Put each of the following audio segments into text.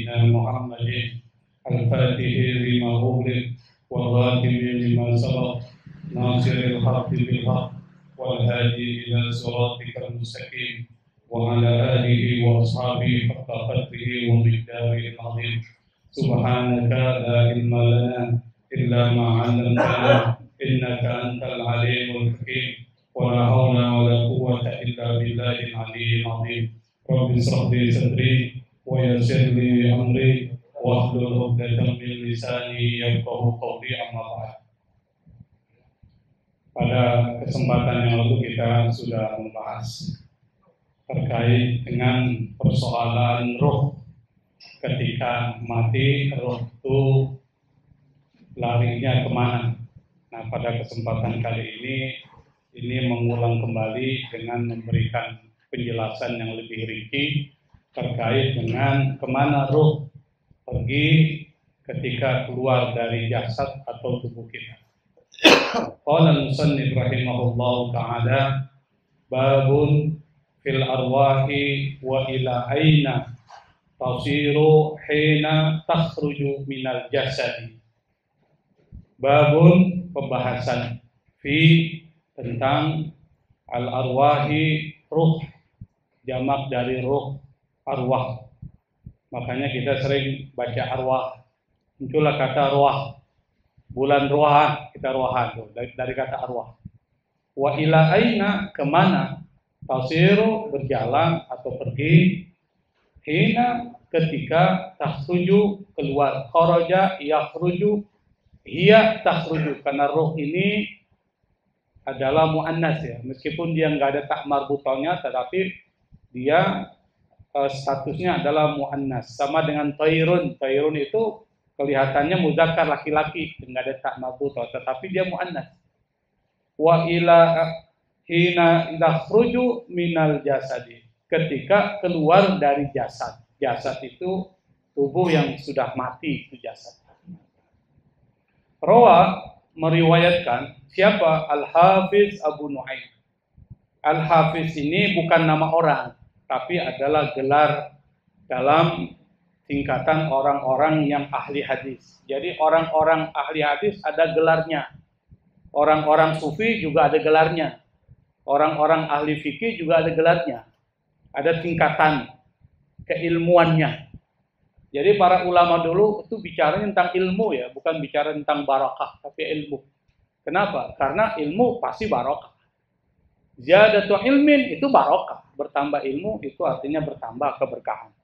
سيدنا محمد الفاتح لما أغلق والخاتم لما سبق ناصر الحق بالحق والهادي إلى صراطك المستقيم وعلى آله وأصحابه حق قدره ومقداره العظيم. سبحانك لا علم لنا إلا ما علمتنا إنك أنت العليم الحكيم ولا حول ولا قوة إلا بالله العلي العظيم. رب اشرح لي صدري ويسر لي أمري واحلل عقدة من لساني يفقهوا قولي. أما بعد. Pada kesempatan yang lalu kita sudah membahas terkait dengan persoalan roh. Ketika mati, roh itu larinya kemana? Nah, pada kesempatan kali ini mengulang kembali dengan memberikan penjelasan yang lebih rinci terkait dengan kemana roh pergi ketika keluar dari jasad atau tubuh kita. Qala al-musannif rahimahullahu ta'ala, babun fil arwahi wa ila aina tasiru hina takhruju minal jasadi. Babun, pembahasan tentang al-arwahi, ruh, jamak dari ruh, arwah. Makanya kita sering baca arwah, muncullah kata arwah, bulan ruahan, kita ruahan dari kata arwah. Wa ila aina, kemana, tasiru, berjalan atau pergi, hina, ketika, takhruju, keluar, kharaja, yakhruju, hiya takhruju, karena roh ini adalah muannas ya, meskipun dia nggak ada tak marbutanya, tetapi dia statusnya adalah muannas, sama dengan tairun. Tairun itu kelihatannya muzakkar, laki-laki, nggak ada tak marbutah, tetapi dia muannas. Wa ila hina yakhruju minal jasadi, ketika keluar dari jasad. Jasad itu tubuh yang sudah mati, itu jasad. Rawa, meriwayatkan, siapa? Al-Hafiz Abu Nu'aim. Al-Hafiz ini bukan nama orang, tapi adalah gelar dalam tingkatan orang-orang yang ahli hadis. Jadi orang-orang ahli hadis ada gelarnya. Orang-orang sufi juga ada gelarnya. Orang-orang ahli fikih juga ada gelarnya. Ada tingkatan keilmuannya. Jadi para ulama dulu itu bicara tentang ilmu ya, bukan bicara tentang barakah, tapi ilmu. Kenapa? Karena ilmu pasti barakah. Ziyadatu ilmin itu barakah. Bertambah ilmu itu artinya bertambah keberkahan.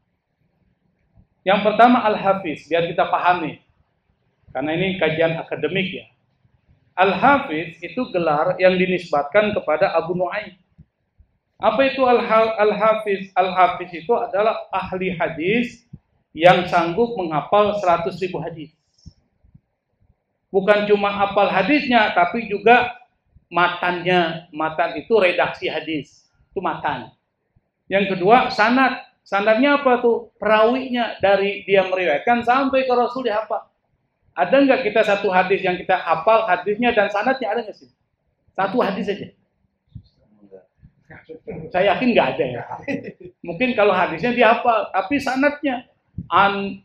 Yang pertama Al-Hafiz, biar kita pahami. Karena ini kajian akademik ya. Al-Hafiz itu gelar yang dinisbatkan kepada Abu Nu'aim. Apa itu Al-Hafiz? Al-Hafiz itu adalah ahli hadis yang sanggup menghafal 100.000 hadis. Bukan cuma hafal hadisnya, tapi juga matannya. Matan itu redaksi hadis. Itu matan. Yang kedua, sanad. Sanadnya apa tuh? Perawinya, dari dia meriwayatkan sampai ke Rasul dihafal. Ada nggak kita satu hadis yang kita hafal hadisnya dan sanadnya, ada nggak sih? Satu hadis saja. Saya yakin nggak ada ya. Mungkin kalau hadisnya dia hafal, tapi sanadnya an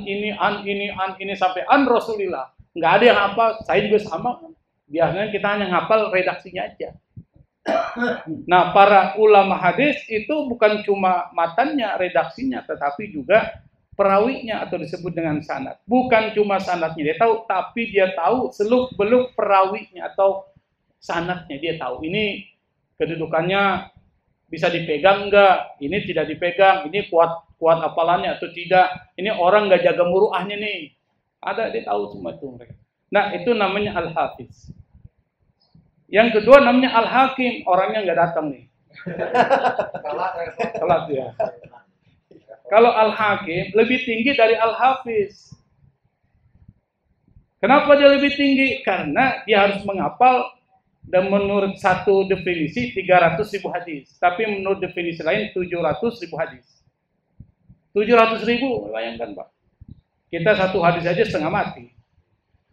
ini sampai an Rasulillah. Nggak ada yang hafal. Saya juga sama. Biasanya kita hanya hafal redaksinya aja. Nah, para ulama hadis itu bukan cuma matannya, redaksinya, tetapi juga perawinya atau disebut dengan sanad. Bukan cuma sanadnya dia tahu, tapi dia tahu seluk-beluk perawinya atau sanadnya dia tahu. Ini kedudukannya bisa dipegang enggak? Ini tidak dipegang. Ini kuat hafalannya atau tidak? Ini orang nggak jaga muruahnya nih. Ada, dia tahu semua itu mereka. Nah, itu namanya Al-Hafiz. Yang kedua namanya Al-Hakim, orangnya nggak datang nih. Telat ya. Kalau Al-Hakim lebih tinggi dari Al-Hafiz. Kenapa dia lebih tinggi? Karena dia harus menghafal, dan menurut satu definisi 300.000 hadis. Tapi menurut definisi lain 700.000 hadis. 700.000, bayangkan Pak. Kita satu hadis aja setengah mati.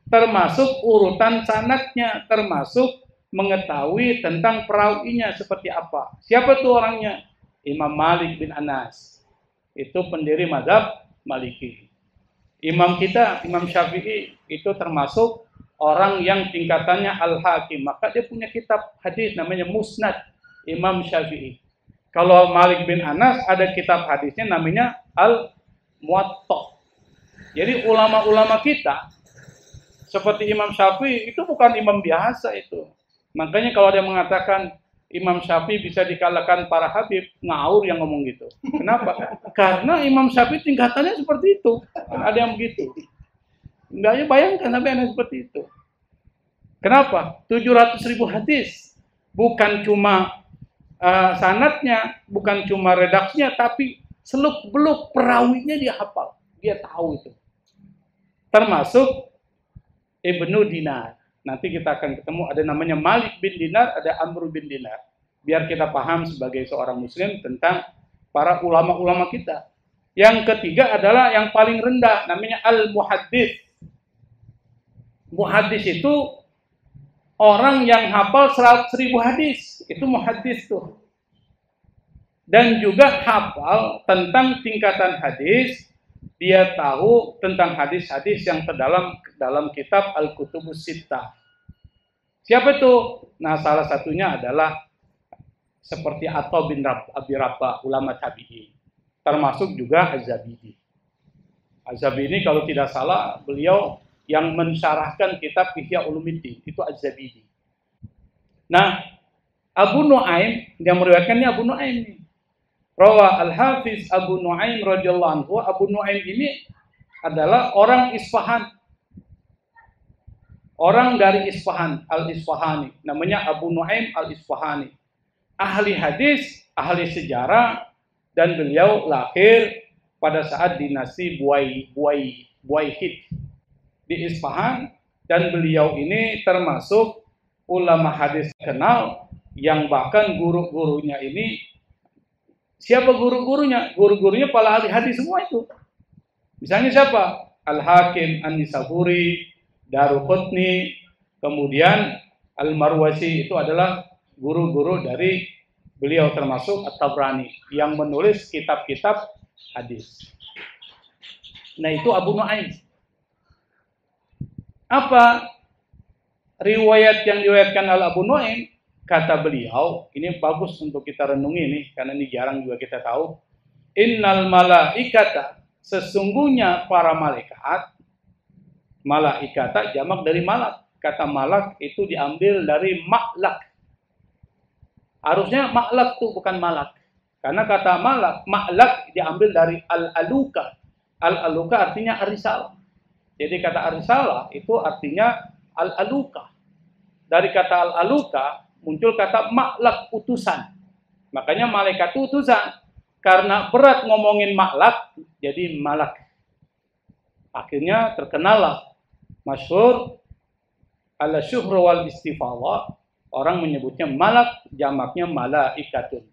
Termasuk urutan sanadnya, termasuk mengetahui tentang perawinya seperti apa. Siapa tuh orangnya? Imam Malik bin Anas. Itu pendiri mazhab Maliki. Imam kita, Imam Syafi'i, itu termasuk orang yang tingkatannya Al-Hakim. Maka dia punya kitab hadis namanya Musnad Imam Syafi'i. Kalau Malik bin Anas ada kitab hadisnya namanya Al-Muwatta. Jadi ulama-ulama kita seperti Imam Syafi'i itu bukan imam biasa itu. Makanya kalau dia mengatakan Imam Syafi'i bisa dikalahkan para habib, ngawur yang ngomong gitu. Kenapa? Karena Imam Syafi'i tingkatannya seperti itu. Ada yang begitu. Enggak, ya bayangkan ada seperti itu. Kenapa? 700.000 hadis. Bukan cuma sanadnya, bukan cuma redaksinya, tapi seluk-beluk perawinya dia hafal. Dia tahu itu. Termasuk Ibnu Dinar. Nanti kita akan ketemu ada namanya Malik bin Dinar, ada Amr bin Dinar. Biar kita paham sebagai seorang muslim tentang para ulama-ulama kita. Yang ketiga adalah yang paling rendah, namanya Al-Muhaddits. Muhaddis itu orang yang hafal 100.000 hadis. Itu muhaddis tuh. Dan juga hafal tentang tingkatan hadis. Dia tahu tentang hadis-hadis yang terdalam dalam kitab Al-Kutubus Sittah. Siapa itu? Nah, salah satunya adalah seperti Atha bin Abi Rabah, ulama tabi'in. Termasuk juga Az-Zabidi. Az-Zabidi kalau tidak salah, beliau yang mensyarahkan kitab Ihya Ulumuddin, itu Az-Zabidi. Nah, Abu Nuaim, yang meriwayatkannya Abu Nuaim. Rawa Al-Hafiz Abu Nuaim radhiyallahu anhu. Abu Nuaim ini adalah orang Isfahan. Orang dari Isfahan, Al-Isfahani. Namanya Abu Nuaim Al-Isfahani. Ahli hadis, ahli sejarah, dan beliau lahir pada saat dinasti Buwaihid di Isfahan. Dan beliau ini termasuk ulama hadis kenal yang bahkan guru-gurunya ini. Siapa guru-gurunya? Guru-gurunya para ahli hadis semua itu. Misalnya siapa? Al-Hakim, An-Nisaburi, Daruqutni, kemudian Al-Marwazi, itu adalah guru-guru dari beliau, termasuk At-Tabrani yang menulis kitab-kitab hadis. Nah, itu Abu Nuaim. Apa riwayat yang diriwayatkan oleh Abu Nuaim? Kata beliau, ini bagus untuk kita renungi nih, karena ini jarang juga kita tahu. Innal malaikata, sesungguhnya para malaikat, malaikata jamak dari malak. Kata malak itu diambil dari maklak. Harusnya maklak itu bukan malak. Karena kata maklak diambil dari al-aluka. Al-aluka artinya arisalah. Jadi kata arisalah itu artinya al-aluka. Dari kata al-aluka muncul kata maklak, utusan. Makanya malaikat itu utusan. Karena berat ngomongin maklak, jadi malak. Akhirnya terkenallah, masyhur, ala syuhra wal istifadha. Orang menyebutnya malak, jamaknya malaikatun.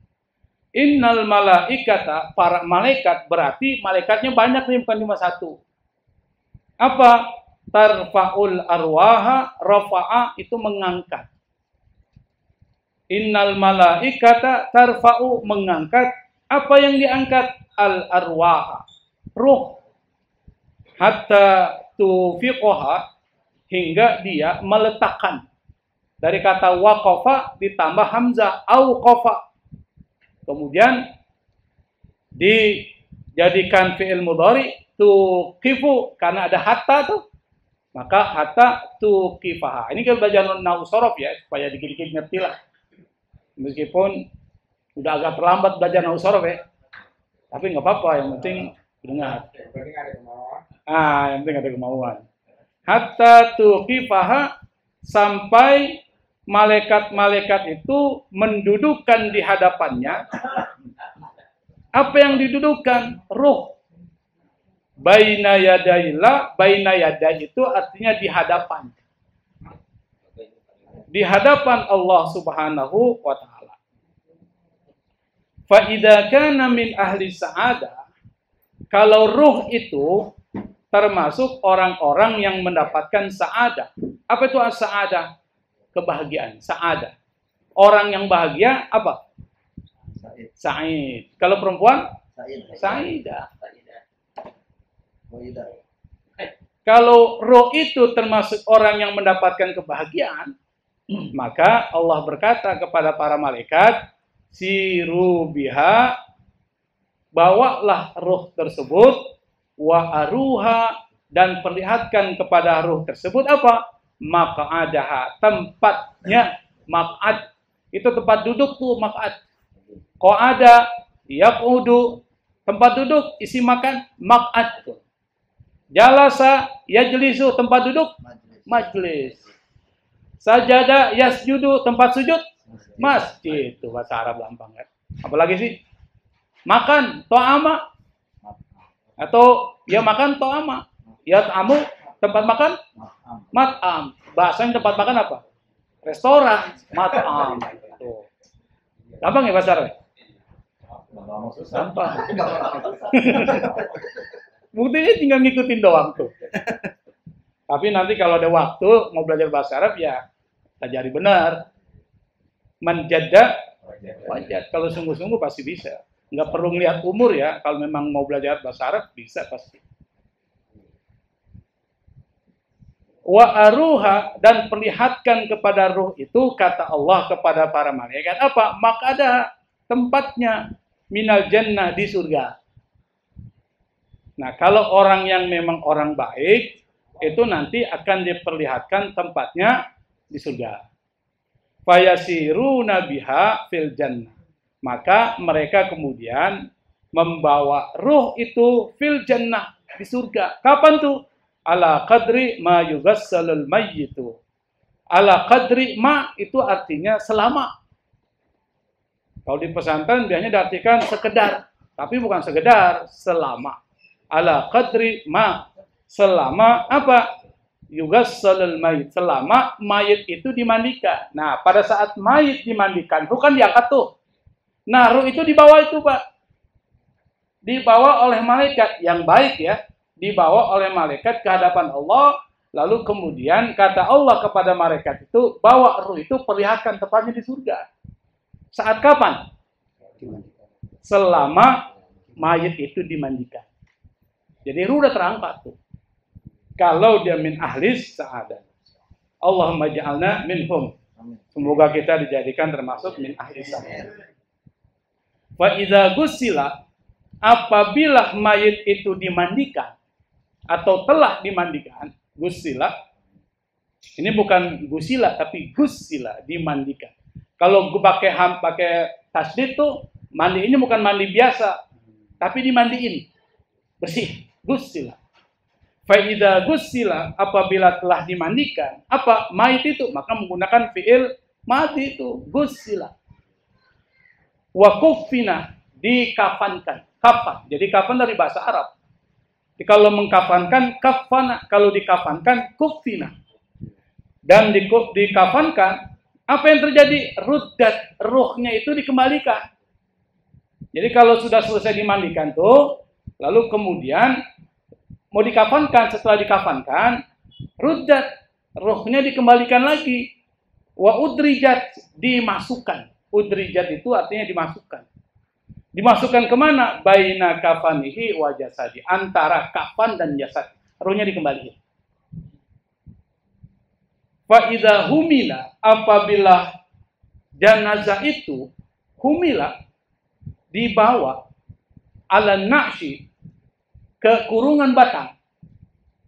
Innal malaikata, para malaikat, berarti malaikatnya banyak nih, bukan cuma satu. Apa? Tarfa'ul arwaha, rafa'a itu mengangkat. Innal malaikata tarfa'u, mengangkat. Apa yang diangkat? Al-arwaha, ruh. Hatta tufiqoha, hingga dia meletakkan. Dari kata waqafa ditambah hamzah, auqafa. Kemudian dijadikan fi'il mudhari, tuqifu, karena ada hatta tuh. Maka hatta tuqifaha. Ini kalau belajar nahwu shorof ya, supaya dikit-dikit ngerti lah. Meskipun udah agak terlambat belajar nahwu shorof ya, tapi nggak apa-apa, yang penting dengar. Yang penting ada kemauan. Hatta tuqifaha, sampai malaikat-malaikat itu mendudukkan di hadapannya. Apa yang didudukan? Ruh. Baina yadayillah, baina yaday itu artinya di hadapan. Di hadapan Allah Subhanahu wa ta'ala. Fa idza kana min ahli sa'adah, kalau ruh itu termasuk orang-orang yang mendapatkan sa'adah. Apa itu as-sa'adah? Kebahagiaan, sa'adah. Orang yang bahagia apa? Sa'id. Kalau perempuan? Sa'idah. Kalau roh itu termasuk orang yang mendapatkan kebahagiaan, maka Allah berkata kepada para malaikat, siru biha, bawalah roh tersebut, wa aruha, dan perlihatkan kepada roh tersebut apa? Maq'adaha, tempatnya. Maq'ad itu tempat duduk tuh, maq'ad. Qa'ada, yaq'udu, tempat duduk, isi makan, maq'ad tuh. Jalasa, yajlisu, tempat duduk, majlis. Sajada, yasjudu, tempat sujud, masjid. Itu bahasa Arab gampang kan. Apalagi sih? Makan, to'ama. Atau ya makan, to'ama. Ya ta'amu, tempat makan, mat'am. Bahasanya tempat makan apa? Restoran, mat'am. Tuh. Gampang ya bahasa Arab? Gampang. Buktinya tinggal ngikutin doang tuh. Tapi nanti kalau ada waktu mau belajar bahasa Arab ya pelajari benar. Menjada wajad. Kalau sungguh-sungguh pasti bisa. Nggak perlu ngelihat umur ya. Kalau memang mau belajar bahasa Arab bisa pasti. Wa aruha, dan perlihatkan kepada ruh itu, kata Allah kepada para malaikat apa? Maka ada tempatnya minal jannah, di surga. Nah, kalau orang yang memang orang baik itu nanti akan diperlihatkan tempatnya di surga. Fayasiruna biha fil jannah. Maka mereka kemudian membawa ruh itu fil jannah, di surga. Kapan tuh? Ala qadri ma yughassalul mayyitu. Ala qadri ma itu artinya selama. Kalau di pesantren biasanya diartikan sekedar, tapi bukan sekedar, selama. Ala qadri ma, selama apa? Yughassalul mayyit, selama mayit itu dimandikan. Nah, pada saat mayit dimandikan, ruh kan diangkat tuh. Nah, ruh itu dibawa itu, Pak. Dibawa oleh malaikat yang baik ya. Dibawa oleh malaikat ke hadapan Allah, lalu kemudian kata Allah kepada malaikat itu, bawa ruh itu, perlihatkan tempatnya di surga. Saat kapan? Selama mayit itu dimandikan. Jadi ruh udah terangkat tuh. Kalau dia min ahlis sa'adah. Allahumma ja'alna minhum. Semoga kita dijadikan termasuk min ahlis sa'adah. Wa idza gussila, apabila mayit itu dimandikan atau telah dimandikan, gusila. Ini bukan gusila tapi gusila, dimandikan. Kalau gue pakai tasdid tuh mandiinnya bukan mandi biasa, tapi dimandiin bersih, gusila. Fa idza gusila, apabila telah dimandikan, apa? Mayit itu, maka menggunakan fiil madi itu, gusila. Wa kuffina, dikafankan. Kafan. Jadi kafan dari bahasa Arab. Kalau mengkafankan, kafana. Kalau dikafankan, kuffina. Dan dikafankan, apa yang terjadi? Ruddat, ruhnya itu dikembalikan. Jadi kalau sudah selesai dimandikan tuh, lalu kemudian mau dikafankan, setelah dikafankan, ruddat, ruhnya dikembalikan lagi. Wa udrijat, dimasukkan. Udrijat itu artinya dimasukkan. Dimasukkan kemana? Baina kafanihi wa jasadi. Antara kafan dan jasad. Ruhnya dikembalikan. Fa idza humila, apabila jenazah itu humila, dibawa ala na'syi, ke kurungan batang.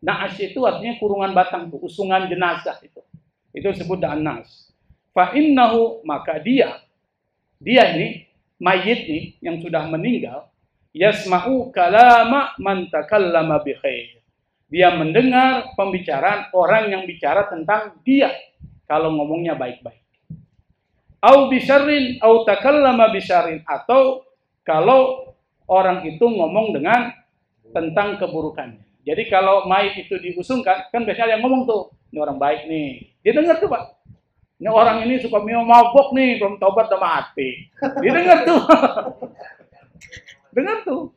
Na'sy itu artinya kurungan batang, usungan jenazah itu. Itu disebut an-nas. Fa innahu, maka dia ini mayit nih yang sudah meninggal, yasma'u kalama man takallama bi khair. Dia mendengar pembicaraan orang yang bicara tentang dia kalau ngomongnya baik-baik. Au bisyarrin au takallama bisyarrin, atau kalau orang itu ngomong dengan tentang keburukannya. Jadi kalau mayit itu diusungkan, kan biasanya yang ngomong tuh, ini orang baik nih. Dia dengar tuh, Pak. Ini orang ini suka mabok nih, belum tobat udah mati. Dia dengar tuh. Dengar tuh.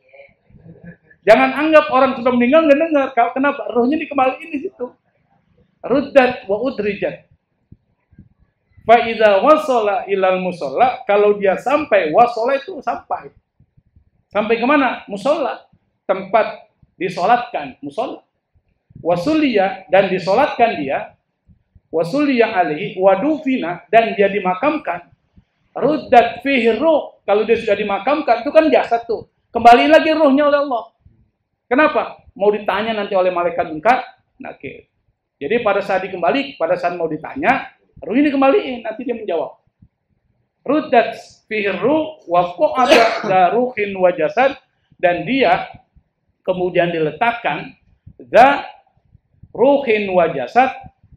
Jangan anggap orang sudah meninggal nggak dengar. Kenapa? Rohnya dikembaliin di situ. Ruddat wa udrijat. Fa idza wasala ilal musalla, kalau dia sampai, wasala itu sampai. Sampai kemana? Musalla. Tempat disolatkan musola. Wasuliya, dan disolatkan dia. Wasuliya alaihi wadufina, dan dia dimakamkan. Ruddat fihi ruh, kalau dia sudah dimakamkan itu kan jasad tuh, kembali lagi ruhnya oleh Allah. Kenapa? Mau ditanya nanti oleh malaikat munkar nakir. Jadi pada saat mau ditanya, ruh ini dikembaliin, nanti dia menjawab. Ruddat fihi ruh wa qa'ada ruhin wa jasad, dan dia kemudian diletakkan ruhin wa jasad,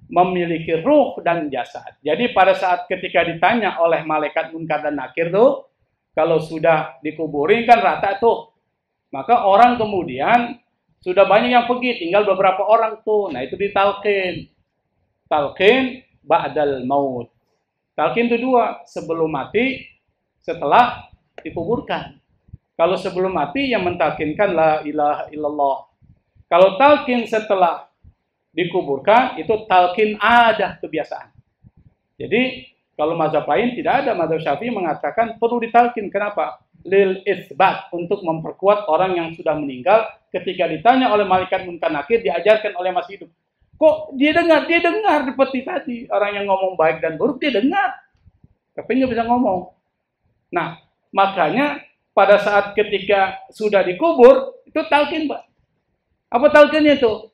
memiliki ruh dan jasad. Jadi pada saat ketika ditanya oleh malaikat munkar dan nakir tuh, kalau sudah dikuburin kan rata tuh, maka orang kemudian sudah banyak yang pergi, tinggal beberapa orang tuh. Nah itu ditalqin. Talqin ba'dal maut. Talqin itu dua, sebelum mati, setelah dikuburkan. Kalau sebelum mati yang mentalqinkan la ilaha illallah. Kalau talqin setelah dikuburkan itu talqin ada kebiasaan. Jadi kalau mazhab lain tidak ada, mazhab Syafi'i mengatakan perlu ditalqin. Kenapa? Lil isbat, untuk memperkuat orang yang sudah meninggal ketika ditanya oleh malaikat munkar nakir, diajarkan oleh masih hidup. Kok dia dengar seperti tadi, orang yang ngomong baik dan buruk dia dengar, tapi nggak bisa ngomong. Nah makanya pada saat ketika sudah dikubur itu talqin, Pak. Apa talqinnya itu?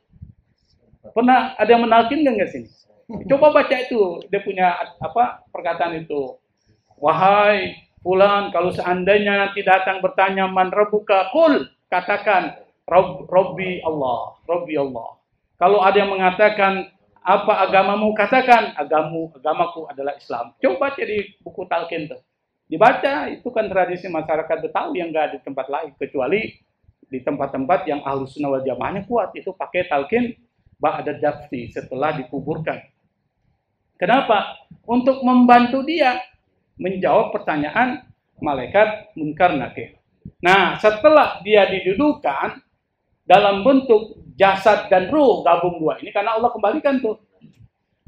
Pernah ada yang menalkin nggak sini? Coba baca itu, dia punya perkataan itu. Wahai fulan, kalau seandainya nanti datang bertanya man rabbuka, qul, katakan Rabbi Allah, Rabbi Allah. Kalau ada yang mengatakan apa agamamu, katakan agamaku adalah Islam. Coba baca di buku talqin tuh. Dibaca, itu kan tradisi masyarakat Betawi yang nggak ada di tempat lain, kecuali di tempat-tempat yang Ahlus Sunnah wal Jamaahnya kuat, itu pakai talqin ba'da dafni, setelah dikuburkan. Kenapa? Untuk membantu dia menjawab pertanyaan malaikat munkar nakir. Nah, setelah dia didudukan dalam bentuk jasad dan ruh gabung dua ini, karena Allah kembalikan tuh.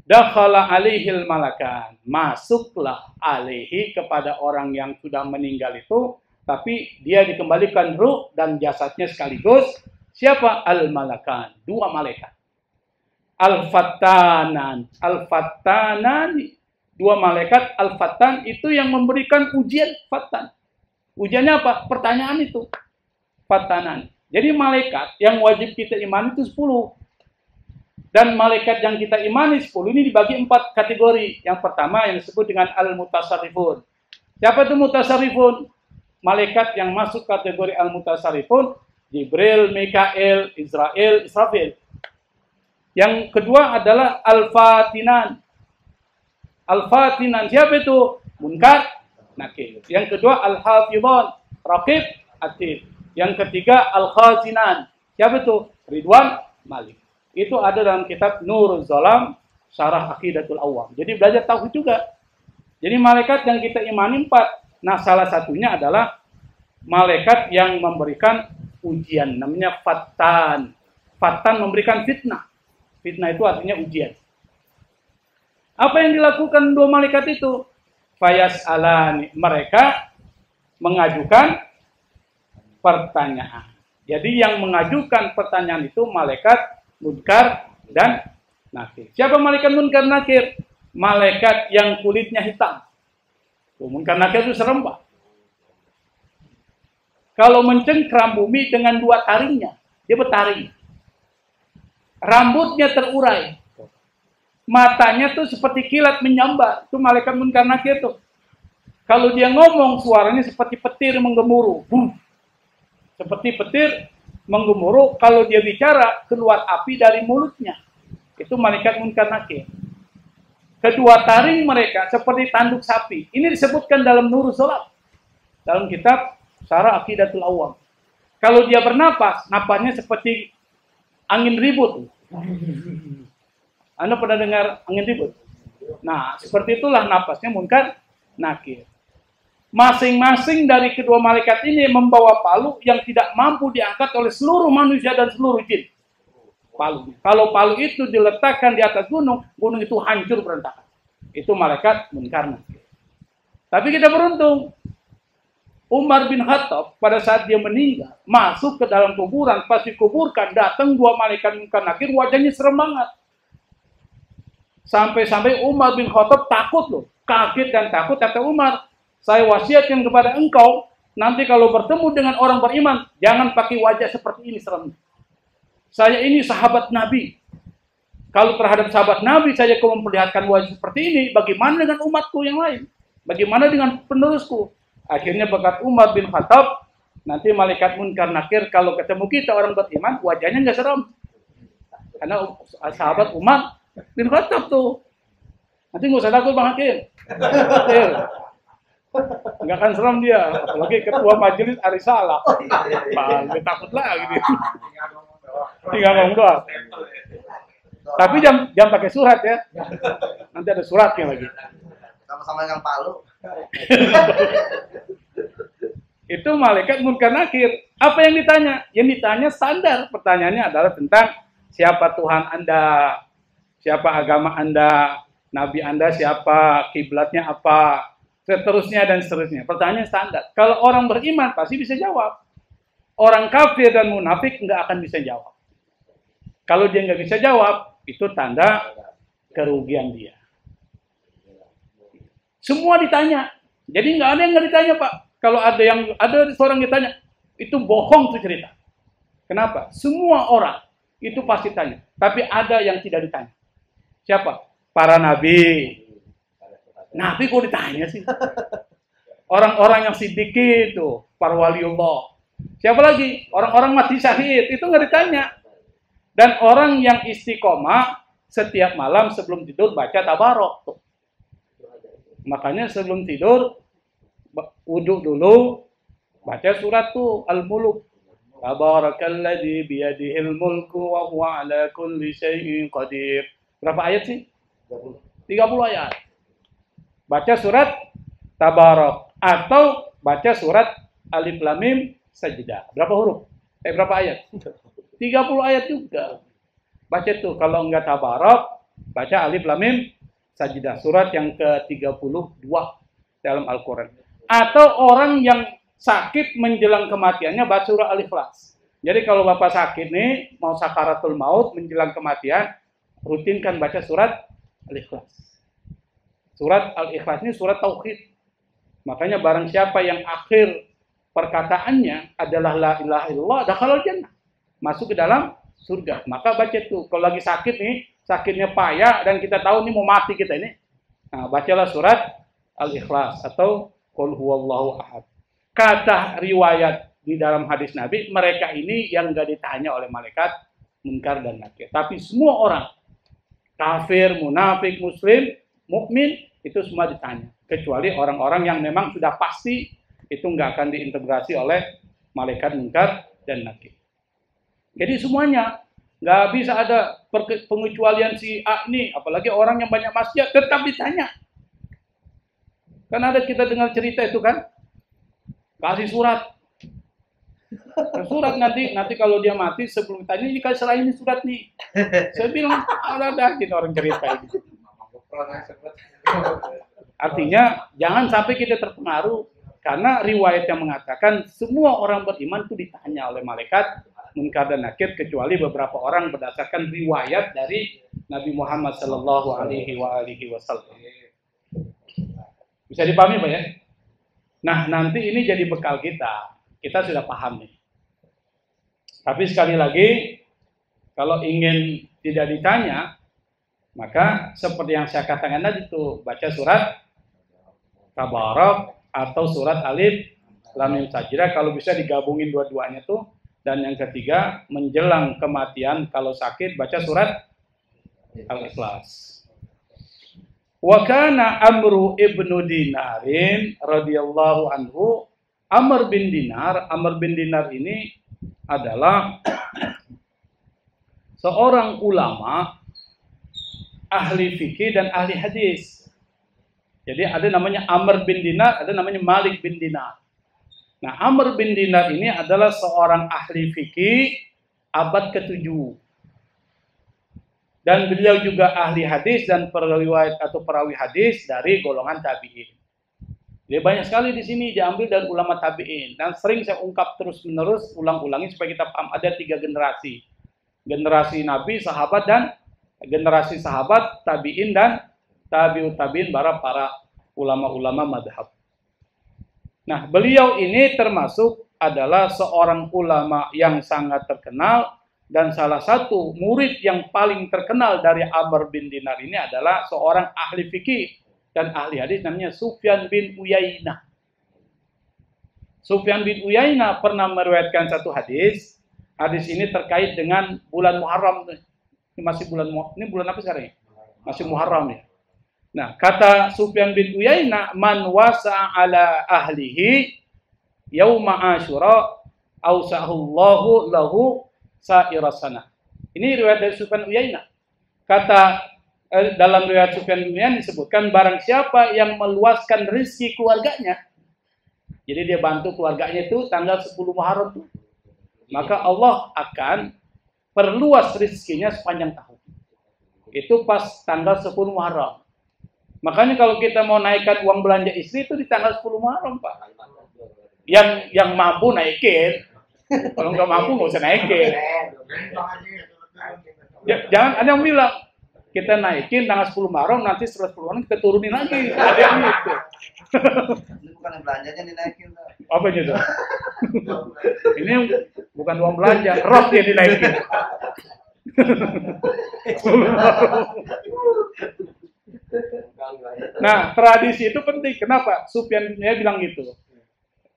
Dakhala alaihil malakan, masuklah alaihi kepada orang yang sudah meninggal itu, tapi dia dikembalikan ruh dan jasadnya sekaligus. Siapa? Al-malakan, dua malaikat. Al-fattanan, dua malaikat al-fattan itu yang memberikan ujian fattan. Ujiannya apa? Pertanyaan itu. Fattanan. Jadi malaikat yang wajib kita imani itu 10. Dan malaikat yang kita imani 10 ini dibagi 4 kategori. Yang pertama yang disebut dengan al-mutasarrifun. Siapa itu mutasarrifun? Malaikat yang masuk kategori al-mutasarrifun, Jibril, Mikael, Israfil. Yang kedua adalah al-fatinan. Al-fatinan siapa itu? Munkar, nakir. Yang kedua al-hafidhan, raqib, atid. Yang ketiga al-khazinan. Siapa itu? Ridwan, Malik. Itu ada dalam kitab Nuruz Zalam, Syarah Aqidatul Awam. Jadi belajar tauhid juga. Jadi malaikat yang kita imani 4. Nah, salah satunya adalah malaikat yang memberikan ujian, namanya Fattan. Fattan memberikan fitnah. Fitnah itu artinya ujian. Apa yang dilakukan dua malaikat itu? Fayas alani, mereka mengajukan pertanyaan. Jadi yang mengajukan pertanyaan itu malaikat munkar dan nakir. Siapa malaikat munkar nakir? Malaikat yang kulitnya hitam. Munkar nakir itu serem, Pak. Kalau mencengkram bumi dengan 2 taringnya, dia bertaring. Rambutnya terurai. Matanya tuh seperti kilat menyambar. Itu malaikat munkar nakir tuh. Kalau dia ngomong, suaranya seperti petir menggemuruh. Seperti petir menggemuruh. Kalau dia bicara, keluar api dari mulutnya. Itu malaikat munkar nakir. Kedua taring mereka seperti tanduk sapi. Ini disebutkan dalam Nuruz Zalam. Dalam kitab Syarah Aqidatul Awam. Kalau dia bernapas, napasnya seperti angin ribut. Anda pernah dengar angin ribut? Nah, seperti itulah napasnya munkar nakir. Masing-masing dari kedua malaikat ini membawa palu yang tidak mampu diangkat oleh seluruh manusia dan seluruh jin. Palu. Kalau palu itu diletakkan di atas gunung, gunung itu hancur berantakan. Itu malaikat munkar nakir. Tapi kita beruntung. Umar bin Khattab pada saat dia meninggal, masuk ke dalam kuburan, pas dikuburkan, datang 2 malaikat munkar nakir, wajahnya serem banget. Sampai-sampai Umar bin Khattab takut loh, kaget dan takut. Kata Umar, saya wasiatkan kepada engkau, nanti kalau bertemu dengan orang beriman, jangan pakai wajah seperti ini serem. Saya ini sahabat Nabi. Kalau terhadap sahabat Nabi saya kau memperlihatkan wajah seperti ini, bagaimana dengan umatku yang lain? Bagaimana dengan penerusku? Akhirnya berkat Umar bin Khattab, nanti malaikat munkar nakir kalau ketemu kita orang beriman, wajahnya nggak serem. Karena sahabat Umar bin Khattab tuh. Nanti nggak usah takut Bang Hakim. Nggak akan serem dia. Apalagi ketua majelis Arisalah. Bang, takut lagi dia. Tinggal ngomong doang. Tapi jangan pakai surat ya. Nanti ada suratnya lagi. Sama-sama yang Palu. Itu malaikat munkar nakir. Apa yang ditanya? Yang ditanya standar. Pertanyaannya adalah tentang siapa Tuhan Anda, siapa agama Anda, Nabi Anda siapa, kiblatnya apa, seterusnya dan seterusnya. Pertanyaan standar. Kalau orang beriman pasti bisa jawab. Orang kafir dan munafik nggak akan bisa jawab. Kalau dia nggak bisa jawab, itu tanda kerugian dia. Semua ditanya. Jadi nggak ada yang nggak ditanya, Pak. Kalau ada seorang ditanya, itu bohong tuh cerita. Kenapa? Semua orang itu pasti tanya. Tapi ada yang tidak ditanya. Siapa? Para nabi. Nabi kok ditanya sih? Orang-orang yang siddiqin itu, para waliullah. Siapa lagi? Orang-orang mati syahid, itu nggak ditanya. Dan orang yang istiqomah setiap malam sebelum tidur baca tabarok tuh. Makanya sebelum tidur wudhu dulu, baca surat tuh Al-Mulk. Tabarakalladzi biyadihil mulku wa huwa ala kulli syai'in qadir. Berapa ayat sih? 30 ayat. Baca surat Tabarak atau baca surat Alif Lam Mim Sajdah. Berapa huruf? Berapa ayat? 30 ayat juga. Baca tuh kalau enggak Tabarak, baca Alif Lam Mim Sajdah, surat yang ke-32 dalam Al-Quran. Atau orang yang sakit menjelang kematiannya baca surah Al-Ikhlas. Jadi kalau Bapak sakit nih, mau sakaratul maut menjelang kematian, rutinkan baca surat Al-Ikhlas. Surat Al-Ikhlas ini surat tauhid. Makanya barang siapa yang akhir perkataannya adalah la ilaha illallah, dakhalal jannah. Masuk ke dalam surga. Maka baca tuh, kalau lagi sakit nih, sakitnya payah dan kita tahu nih mau mati kita ini. Nah, bacalah surat Al-Ikhlas atau Qul huwallahu ahad. Kata riwayat di dalam hadis Nabi, mereka ini yang enggak ditanya oleh malaikat munkar dan nakir. Tapi semua orang, kafir, munafik, muslim, mukmin, itu semua ditanya. Kecuali orang-orang yang memang sudah pasti itu enggak akan diintegrasi oleh malaikat munkar dan nakir. Jadi semuanya nggak bisa ada pengecualian si A nih, apalagi orang yang banyak maksiat tetap ditanya. Kan ada kita dengar cerita itu kan, kasih surat, nanti kalau dia mati sebelum ditanya ini kasih serahin surat nih. Saya bilang ada gitu orang cerita ini. Artinya jangan sampai kita terpengaruh karena riwayat yang mengatakan semua orang beriman itu ditanya oleh malaikat munkar dan nakir kecuali beberapa orang berdasarkan riwayat dari Nabi Muhammad sallallahu alaihi wasallam. Bisa dipahami Pak ya? Nah, nanti ini jadi bekal kita. Kita sudah paham nih. Tapi sekali lagi, kalau ingin tidak ditanya, maka seperti yang saya katakan tadi itu, baca surat Tabarak atau surat Alif Lam Mim Sajdah, kalau bisa digabungin dua-duanya tuh. Dan yang ketiga, menjelang kematian kalau sakit baca surat Al-Ikhlas. Wa kana Amru ibnu Dinarin radhiyallahu anhu, Amr bin Dinar ini adalah seorang ulama ahli fikih dan ahli hadis. Jadi ada namanya Amr bin Dinar, ada namanya Malik bin Dinar. Nah, Amr bin Dinar ini adalah seorang ahli fikih abad ke-7. Dan beliau juga ahli hadis dan perawi hadis dari golongan tabi'in. Jadi banyak sekali di sini diambil dari ulama tabi'in dan sering saya ungkap terus-menerus, ulang-ulangi supaya kita paham ada 3 generasi. Generasi Nabi, sahabat dan generasi sahabat, tabi'in dan tabi'ut tabi'in para ulama-ulama madhab. Nah, beliau ini termasuk adalah seorang ulama yang sangat terkenal dan salah satu murid yang paling terkenal dari Amr bin Dinar ini adalah seorang ahli fikih dan ahli hadis namanya Sufyan bin Uyainah. Sufyan bin Uyainah pernah meriwayatkan satu hadis. Hadis ini terkait dengan bulan Muharram. Ini masih ini bulan apa sekarang? Masih Muharram ya. Nah, kata Sufyan bin Uyainah, man wasa ala ahlihi yauma Asyura ausahullahu lahu sa'irasana. Ini riwayat dari Sufyan Uyainah. Kata dalam riwayat Sufyan bin Uyainah disebutkan barang siapa yang meluaskan rezeki keluarganya. Jadi dia bantu keluarganya itu tanggal 10 Muharram itu. Maka Allah akan perluas rezekinya sepanjang tahun. Itu pas tanggal 10 Muharram. Makanya kalau kita mau naikkan uang belanja istri itu di tanggal 10 Muharram, Pak. Yang mampu naikin. Kalau nggak mampu nggak usah naikin. Jangan ada yang bilang kita naikin tanggal 10 Muharram, nanti setelah 10 Muharram kita turunin lagi. Ada yang gitu. Ini bukan yang belanjanya dinaikin. Apa itu? Ini bukan uang belanja, roh dia dinaikin. Nah, tradisi itu penting. Kenapa? Sufyan bin Uyainah bilang gitu.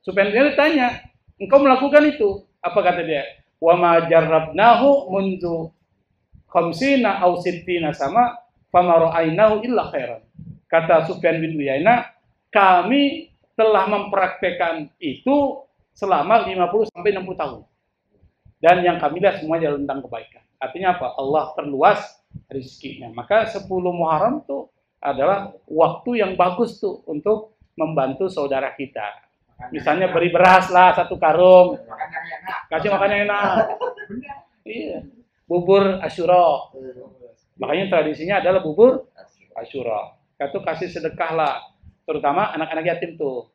Sufyan bin Uyainah ditanya, engkau melakukan itu? Apa kata dia? Wa ma jarrabnahu mundu khamsina aw sittina sama fama ra'ainahu illa khairan. Kata Sufyan bin Uyainah, kami telah mempraktekkan itu selama 50 sampai 60 tahun. Dan yang kami lihat semuanya tentang kebaikan. Artinya apa? Allah perluas rezekinya. Maka 10 Muharram itu adalah waktu yang bagus tuh untuk membantu saudara kita. Misalnya beri beras lah 1 karung. Kasih makan yang enak. Iya. Bubur Asyura. Makanya tradisinya adalah bubur Asyura. Itu kasih sedekah lah. Terutama anak-anak yatim tuh.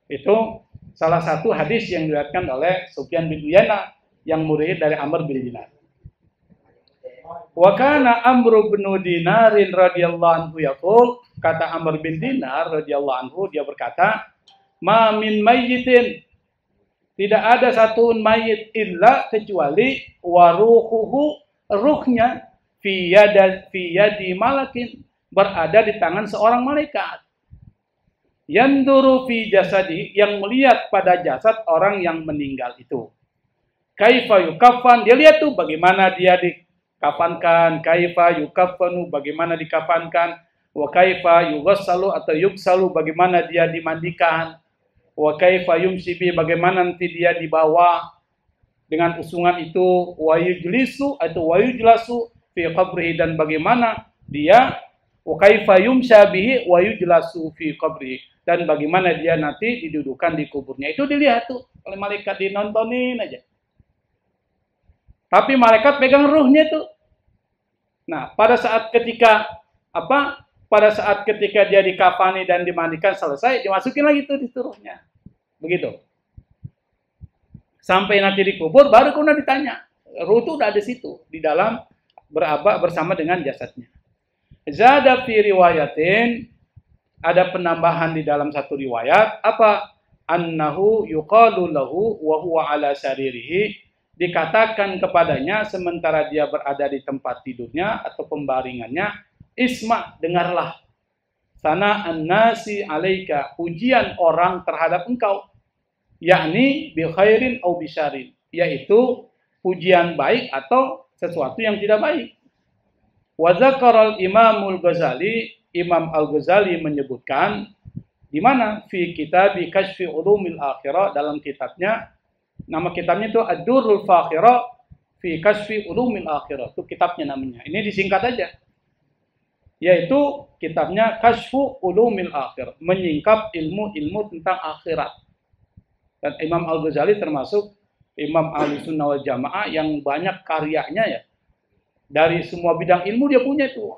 Itu salah satu hadis yang diriwayatkan oleh Sufyan bin Uyainah yang murid dari Amr bin Dinar. Wa kana Amr bin Dinar radhiyallahu anhu yaqul, kata Amr bin Dinar radhiyallahu anhu, dia berkata, ma min mayyitin, tidak ada satu mayit illa kecuali waruhuhu, ruhnya fi yadi malakin, berada di tangan seorang malaikat. Yanduru fi jasadi, yang melihat pada jasad orang yang meninggal itu. Kaifa yukafan, dia lihat tuh bagaimana dia dikafankan. Kaifa yukafanu, bagaimana dikafankan. Wa kaifa yughassalu atau yugsalu, bagaimana dia dimandikan. Wa kaifa yumsibi, bagaimana nanti dia dibawa dengan usungan itu. Wa yujlisu atau wa yujlasu fi qabrihi, dan bagaimana dia wa kaifa yumshabihi wa yujlasu fi qabrihi, dan bagaimana dia nanti didudukan di kuburnya. Itu dilihat tuh oleh malaikat, dinontonin aja. Tapi malaikat pegang ruhnya tuh. Nah, pada saat ketika dia dikafani dan dimandikan selesai, dimasukin lagi tuh di ruhnya. Begitu. Sampai nanti dikubur, baru kemudian ditanya. Ruh itu udah ada di situ, di dalam bersama dengan jasadnya. Zada fi riwayatin, ada penambahan di dalam satu riwayat, apa? Annahu yuqalu lahu wa huwa ala saririhi, dikatakan kepadanya sementara dia berada di tempat tidurnya atau pembaringannya, isma, dengarlah, sana an-nasi alaika, pujian orang terhadap engkau, yakni bi khairin au bi syarrin, yaitu pujian baik atau sesuatu yang tidak baik. Wa dzakara al-Imamul Ghazali, Imam Al-Ghazali menyebutkan di mana fi kitab Kashfi Ulumil Akhirah, dalam kitabnya, nama kitabnya itu Ad-Durrul Fakhirah fi Kashfi Ulumil Akhirah, itu kitabnya namanya. Ini disingkat aja. Yaitu kitabnya Kashfu Ulumil Akhirah, menyingkap ilmu-ilmu tentang akhirat. Dan Imam Al-Ghazali termasuk Imam Ahlussunnah wal Jamaah yang banyak karyanya ya. Dari semua bidang ilmu dia punya itu.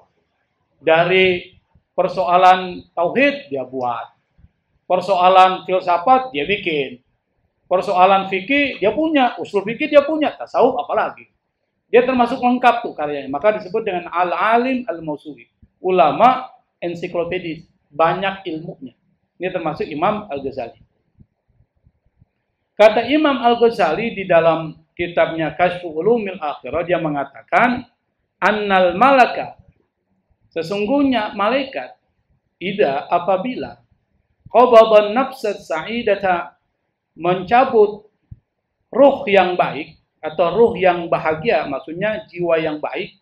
Dari persoalan tauhid dia buat. Persoalan filsafat dia bikin. Persoalan fikih dia punya, usul fikih dia punya, tasawuf apalagi. Dia termasuk lengkap tuh karyanya. Maka disebut dengan al-alim al-mausuli. Ulama ensiklopedis, banyak ilmunya. Ini termasuk Imam Al-Ghazali. Kata Imam Al-Ghazali di dalam kitabnya Kasyfu Ulumil Akhirah, dia mengatakan annal malaka, sesungguhnya malaikat, idza apabila qabadhan nafsas sa'idata, mencabut ruh yang baik atau ruh yang bahagia, maksudnya jiwa yang baik,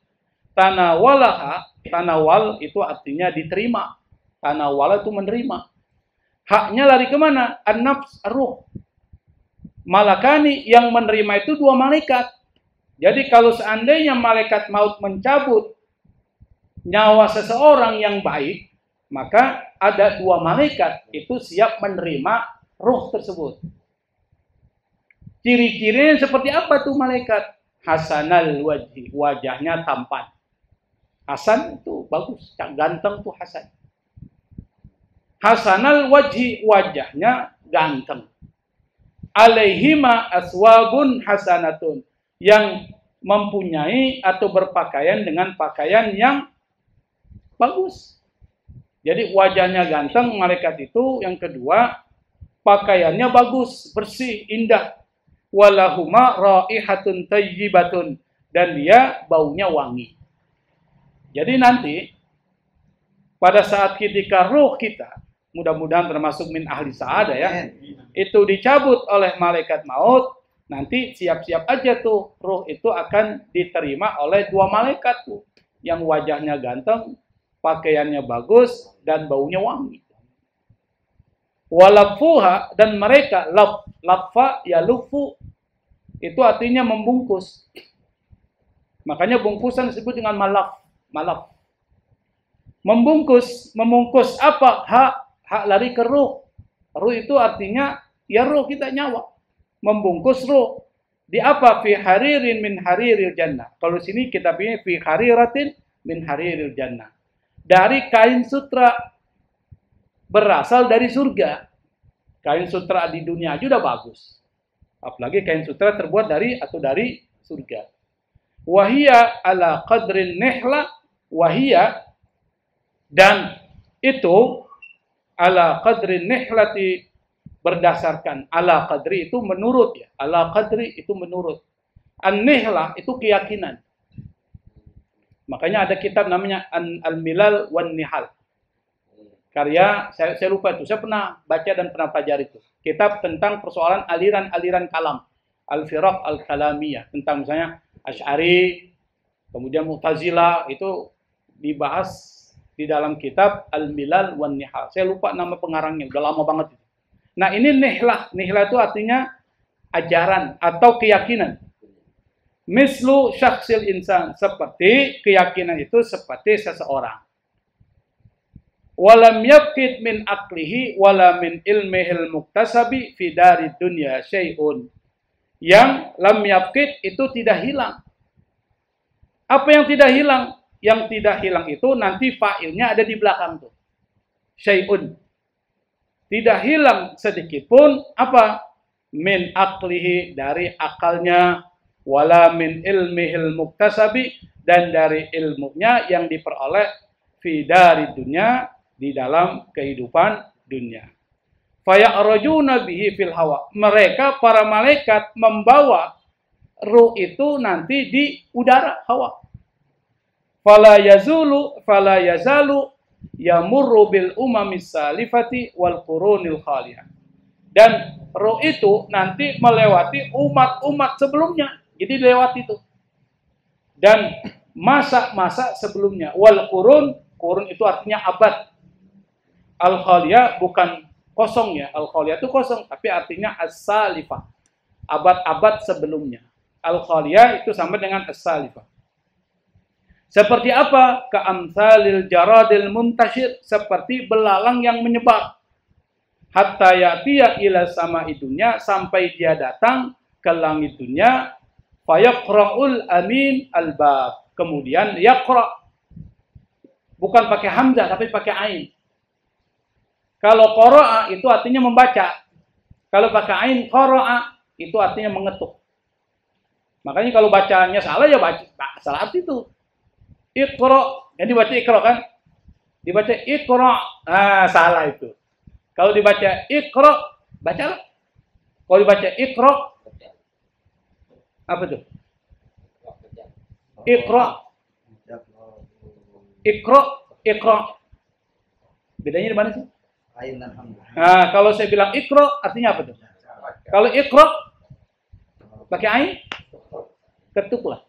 tanawalaha, tanawal itu artinya diterima, tanawala itu menerima. Haknya lari kemana? An-nafs, ruh. Malakani, yang menerima itu dua malaikat. Jadi kalau seandainya malaikat maut mencabut nyawa seseorang yang baik, maka ada dua malaikat itu siap menerima ruh tersebut. Ciri-cirinya seperti apa tuh malaikat? Hasanal wajhi, wajahnya tampan. Hasan itu bagus, ganteng tuh Hasan. Hasanal wajhi, wajahnya ganteng. Alaihima aswabun hasanatun, yang mempunyai atau berpakaian dengan pakaian yang bagus. Jadi wajahnya ganteng malaikat itu. Yang kedua, pakaiannya bagus, bersih, indah. Walahuma raihatun tayyibatun, dan dia baunya wangi. Jadi nanti pada saat ketika ruh kita, mudah-mudahan termasuk min ahli sa'adah ya, itu dicabut oleh malaikat maut, nanti siap-siap aja tuh ruh itu akan diterima oleh dua malaikat tuh, yang wajahnya ganteng, pakaiannya bagus, dan baunya wangi. Walafuha, dan mereka lafa ya lufu, itu artinya membungkus. Makanya bungkusan disebut dengan malaf. Membungkus apa? Hak lari ke ruh. Ruh itu artinya ya ruh kita, nyawa. Membungkus ruh. Di apa? Fi haririn min hariril jannah. Kalau sini kita pilih fi hariratin min hariril jannah. Dari kain sutra, berasal dari surga. Kain sutra di dunia aja udah bagus. Apalagi kain sutra terbuat dari surga. Wahia ala qadrin nihla, wahia, dan itu ala qadrin nihlati, berdasarkan, ala qadri itu menurut ya, ala qadri itu menurut. An-nihlah itu keyakinan. Makanya ada kitab namanya Al-Milal wan Nihal. Karya, saya lupa itu, saya pernah baca dan pernah pelajari itu. Kitab tentang persoalan aliran-aliran kalam. Al-Firaq Al-Kalamiyah. Tentang misalnya Asy'ari, kemudian Mu'tazilah, itu dibahas di dalam kitab Al-Milal wan Nihal. Saya lupa nama pengarangnya, udah lama banget itu. Nah ini nihlah. Nihlah itu artinya ajaran atau keyakinan. Mislu syakhsil insan, seperti keyakinan itu seperti seseorang. Walam yaqid min aqlihi wala min ilmihil muktasabi fi dari dunya syai'un. Yang lam yaqid itu tidak hilang. Apa yang tidak hilang? Yang tidak hilang itu nanti fa'ilnya ada di belakang tuh. Syai'un. Tidak hilang sedikit pun apa? Min aqlihi, dari akalnya, wala min ilmihil muktasabi, dan dari ilmunya yang diperoleh fi dari dunya, di dalam kehidupan dunia. Faya'rajuna bihi fil hawa. Mereka para malaikat membawa ruh itu nanti di udara, hawa. Fala yazalu yamurru bil umamis salifati wal qurunil khaliyah. Dan ruh itu nanti melewati umat-umat sebelumnya. Jadi lewat itu. Dan masa-masa sebelumnya. Wal qurun itu artinya abad. Al-khaliyah bukan kosong ya. Al-khaliyah itu kosong, tapi artinya as-salifah. Abad-abad sebelumnya. Al-khaliyah itu sama dengan as-salifah. Seperti apa? Ka'amsalil jaradil muntashir, seperti belalang yang menyebar. Hatta ya'tiya ila sama'i dunya, sampai dia datang ke langit dunia. Fayaqra'ul amin al-bab. Kemudian yaqra'. Bukan pakai hamzah, tapi pakai ain. Kalau qara'a itu artinya membaca. Kalau pakai ain qara'a itu artinya mengetuk. Makanya kalau bacanya salah ya baca salah arti itu. Iqra, jadi dibaca iqra kan? Dibaca iqra, salah itu. Kalau dibaca iqra, bacalah. Kalau dibaca iqra, apa tuh? Iqra. Iqra, iqra. Bedanya di mana sih? Ain dan hamzah. Nah, kalau saya bilang iqra artinya apa tuh? Kalau iqra pakai ain, ketuklah.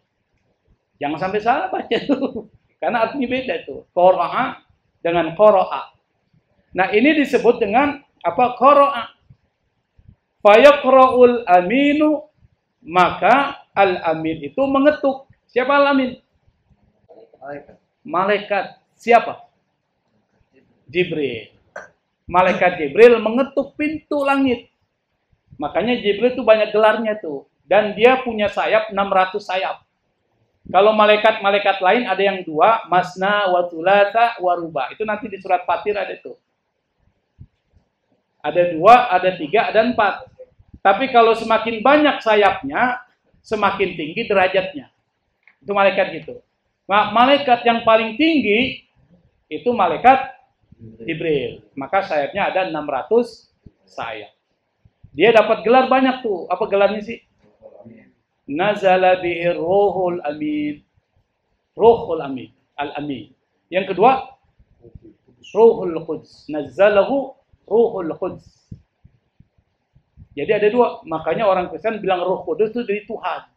Jangan sampai salah baca tuh. Karena artinya beda tuh. Qara'a dengan qara'a. Nah, ini disebut dengan apa? Qara'a. Fayaqra'ul aminu, maka al-amin itu mengetuk. Siapa al-amin? Malaikat. Siapa? Jibril. Malaikat Jibril mengetuk pintu langit. Makanya Jibril itu banyak gelarnya tuh. Dan dia punya sayap 600 sayap. Kalau malaikat-malaikat lain ada yang 2, masna, wa thulatha, wa ruba. Itu nanti di surat Fatir ada tuh. Ada 2, ada 3, ada 4. Tapi kalau semakin banyak sayapnya, semakin tinggi derajatnya. Itu malaikat gitu. Nah, malaikat yang paling tinggi itu malaikat Jibril. Maka sayapnya ada 600 sayap. Dia dapat gelar banyak tuh. Apa gelarnya sih? Nazala bihi ruhul amin. Ruhul amin. Al-amin. Yang kedua, ruhul quds. Nazalahu ruhul quds. Jadi ada 2. Makanya orang Kristen bilang Roh Kudus itu dari Tuhan.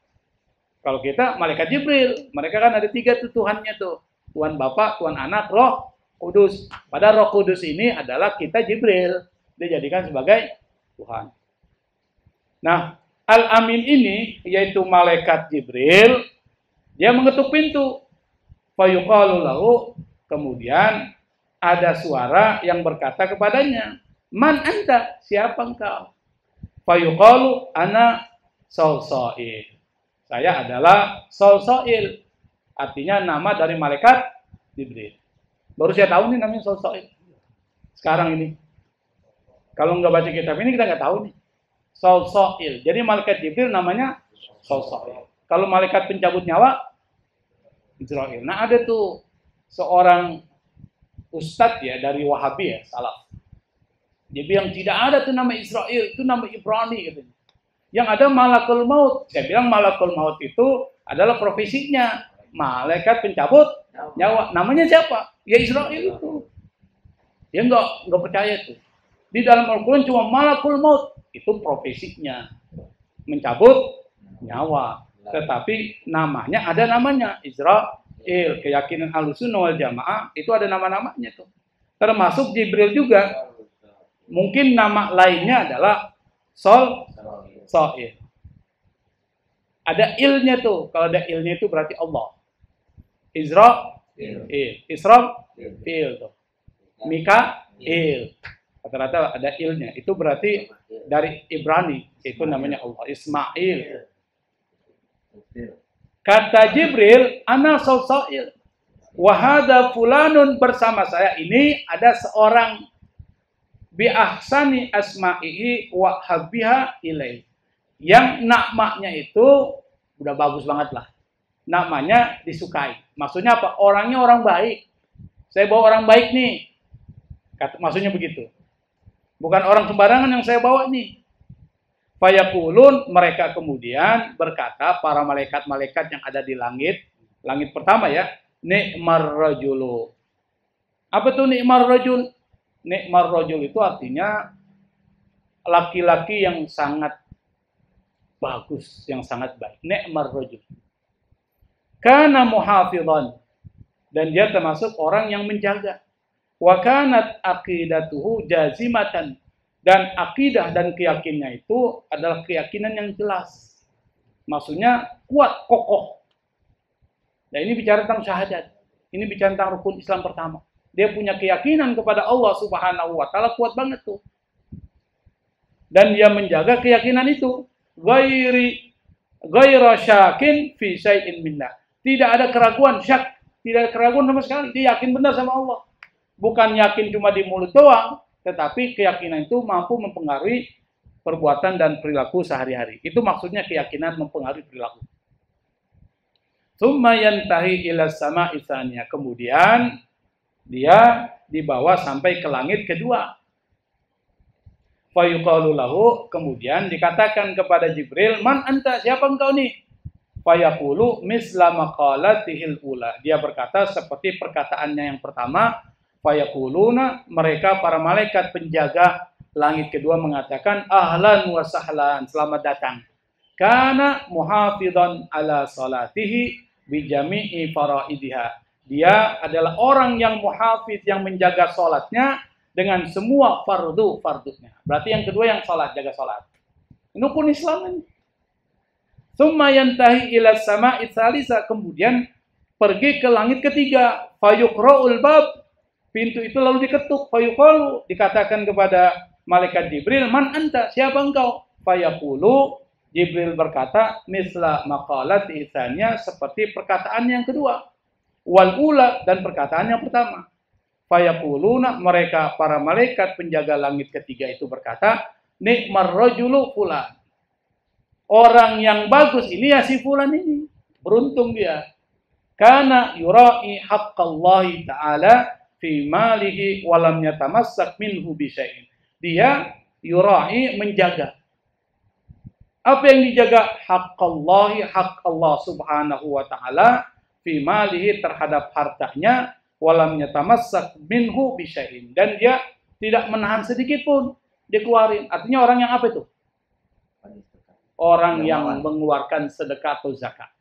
Kalau kita malaikat Jibril. Mereka kan ada 3 tuh Tuhannya tuh. Tuhan Bapa, Tuhan Anak, Roh Kudus. Padahal Roh Kudus ini adalah kita Jibril. Dijadikan sebagai Tuhan. Nah, Al-Amin ini, yaitu malaikat Jibril, dia mengetuk pintu. Fayuqalu lahu, kemudian ada suara yang berkata kepadanya, Man anta? Siapa engkau? Fayuqalu ana Salsail. Saya adalah Salsail. Artinya nama dari malaikat Jibril. Baru saya tahu nih namanya Salsail. Sekarang ini. Kalau nggak baca kitab ini kita nggak tahu nih. Salsail. Jadi malaikat Jibril namanya Salsail. Kalau malaikat pencabut nyawa, Israel. Nah ada tuh seorang ustadz ya dari Wahabi ya, salaf. Dia bilang tidak ada tuh nama Israel, itu nama Ibrani katanya. Yang ada malakul maut. Saya bilang malakul maut itu adalah profesinya malaikat pencabut nyawa. Namanya siapa? Ya Israel itu. Dia nggak percaya tuh. Di dalam Al-Quran cuma malakul maut. Itu profesinya mencabut nyawa. Tetapi namanya ada namanya Israel. Keyakinan Ahlussunnah wal Jamaah itu ada nama-namanya tuh. Termasuk Jibril juga. Mungkin nama lainnya adalah Sol-So'il. Ada ilnya tuh. Kalau ada ilnya itu berarti Allah. Israfil tuh. Mikail. Rata-rata ada ilnya. Itu berarti dari Ibrani. Itu namanya Allah. Ismail. Kata Jibril, ana Sol-So'il. Wahada fulanun, bersama saya ini ada seorang bi ahsani asma'ihi wa habbiha ilai. Yang namanya itu udah bagus banget lah. Namanya disukai. Maksudnya apa? Orangnya orang baik. Saya bawa orang baik nih. Maksudnya begitu. Bukan orang sembarangan yang saya bawa nih. Fayaqulun, mereka kemudian berkata, para malaikat-malaikat yang ada di langit. Langit pertama ya. Ni'mar rajulu. Apa tuh ni'mar rajul? Ni'mar rajul itu artinya laki-laki yang sangat bagus, yang sangat baik. Ni'mar rajul. Kana muhafidhan. Dan dia termasuk orang yang menjaga. Wa kanat aqidatuhu jazimatan. Dan akidah dan keyakinannya itu adalah keyakinan yang jelas. Maksudnya kuat, kokoh. Nah ini bicara tentang syahadat. Ini bicara tentang rukun Islam pertama. Dia punya keyakinan kepada Allah Subhanahu wa Ta'ala kuat banget tuh. Dan dia menjaga keyakinan itu. Ghaira syakin fi syai'in minna. Tidak ada keraguan, syak. Tidak ada keraguan sama sekali. Dia yakin benar sama Allah. Bukan yakin cuma di mulut doang, tetapi keyakinan itu mampu mempengaruhi perbuatan dan perilaku sehari-hari. Itu maksudnya keyakinan mempengaruhi perilaku. Tsumma yantahi ila sama'i tsaniyah. Kemudian dia dibawa sampai ke langit kedua. Fa yuqalu lahu, kemudian dikatakan kepada Jibril, "Man anta? Siapa engkau nih?" Fa yaqulu misla maqalatihil ula. Dia berkata seperti perkataannya yang pertama. Fa yaquluna, mereka para malaikat penjaga langit kedua mengatakan, "Ahlan wa sahlan, selamat datang. Kana muhafizan ala salatihi bijami'i faraidiha." Dia adalah orang yang muhafiz, yang menjaga salatnya dengan semua fardu-fardunya. Berarti yang kedua yang salat, jaga salat. Ini rukun Islam ini. Tsumma yantahi ila sama'i tsalisa, kemudian pergi ke langit ketiga. Fayuqra'ul bab, pintu itu lalu diketuk. Fayuqalu, dikatakan kepada malaikat Jibril, "Man anta? Siapa engkau?" Fayaqulu, Jibril berkata, "Misla maqalati tsaniyah," seperti perkataan yang kedua. Wal ula, dan perkataan yang pertama. Fayaquluna, mereka para malaikat penjaga langit ketiga itu berkata, "Ni'mar rajulu fulan." Orang yang bagus ini ya si fulan ini. Beruntung dia. Kana yura'i haqqallahi ta'ala fi malihi wa lam yatamassak minhu bi syai'in. Dia yura'i, menjaga. Apa yang dijaga? Haqqallahi, hak Allah subhanahu wa ta'ala fi malihi, terhadap hartanya, walam yatamassak minhu bisyai'in, dan dia tidak menahan sedikit pun dikeluarin. Artinya orang yang apa itu? Orang yang mengeluarkan sedekah atau zakat.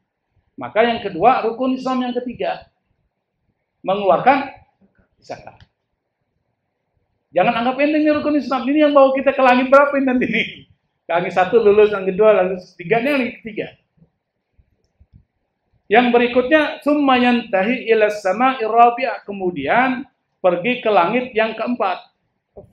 Maka yang kedua, rukun Islam yang ketiga, mengeluarkan zakat. Jangan anggap enteng ini rukun Islam. Ini yang bawa kita ke langit berapa ini nanti nih? Langit satu lulus, yang kedua lulus, tiga, ini yang ketiga. Yang berikutnya, summa yantahi ila sama'i rabi'ah, kemudian pergi ke langit yang keempat.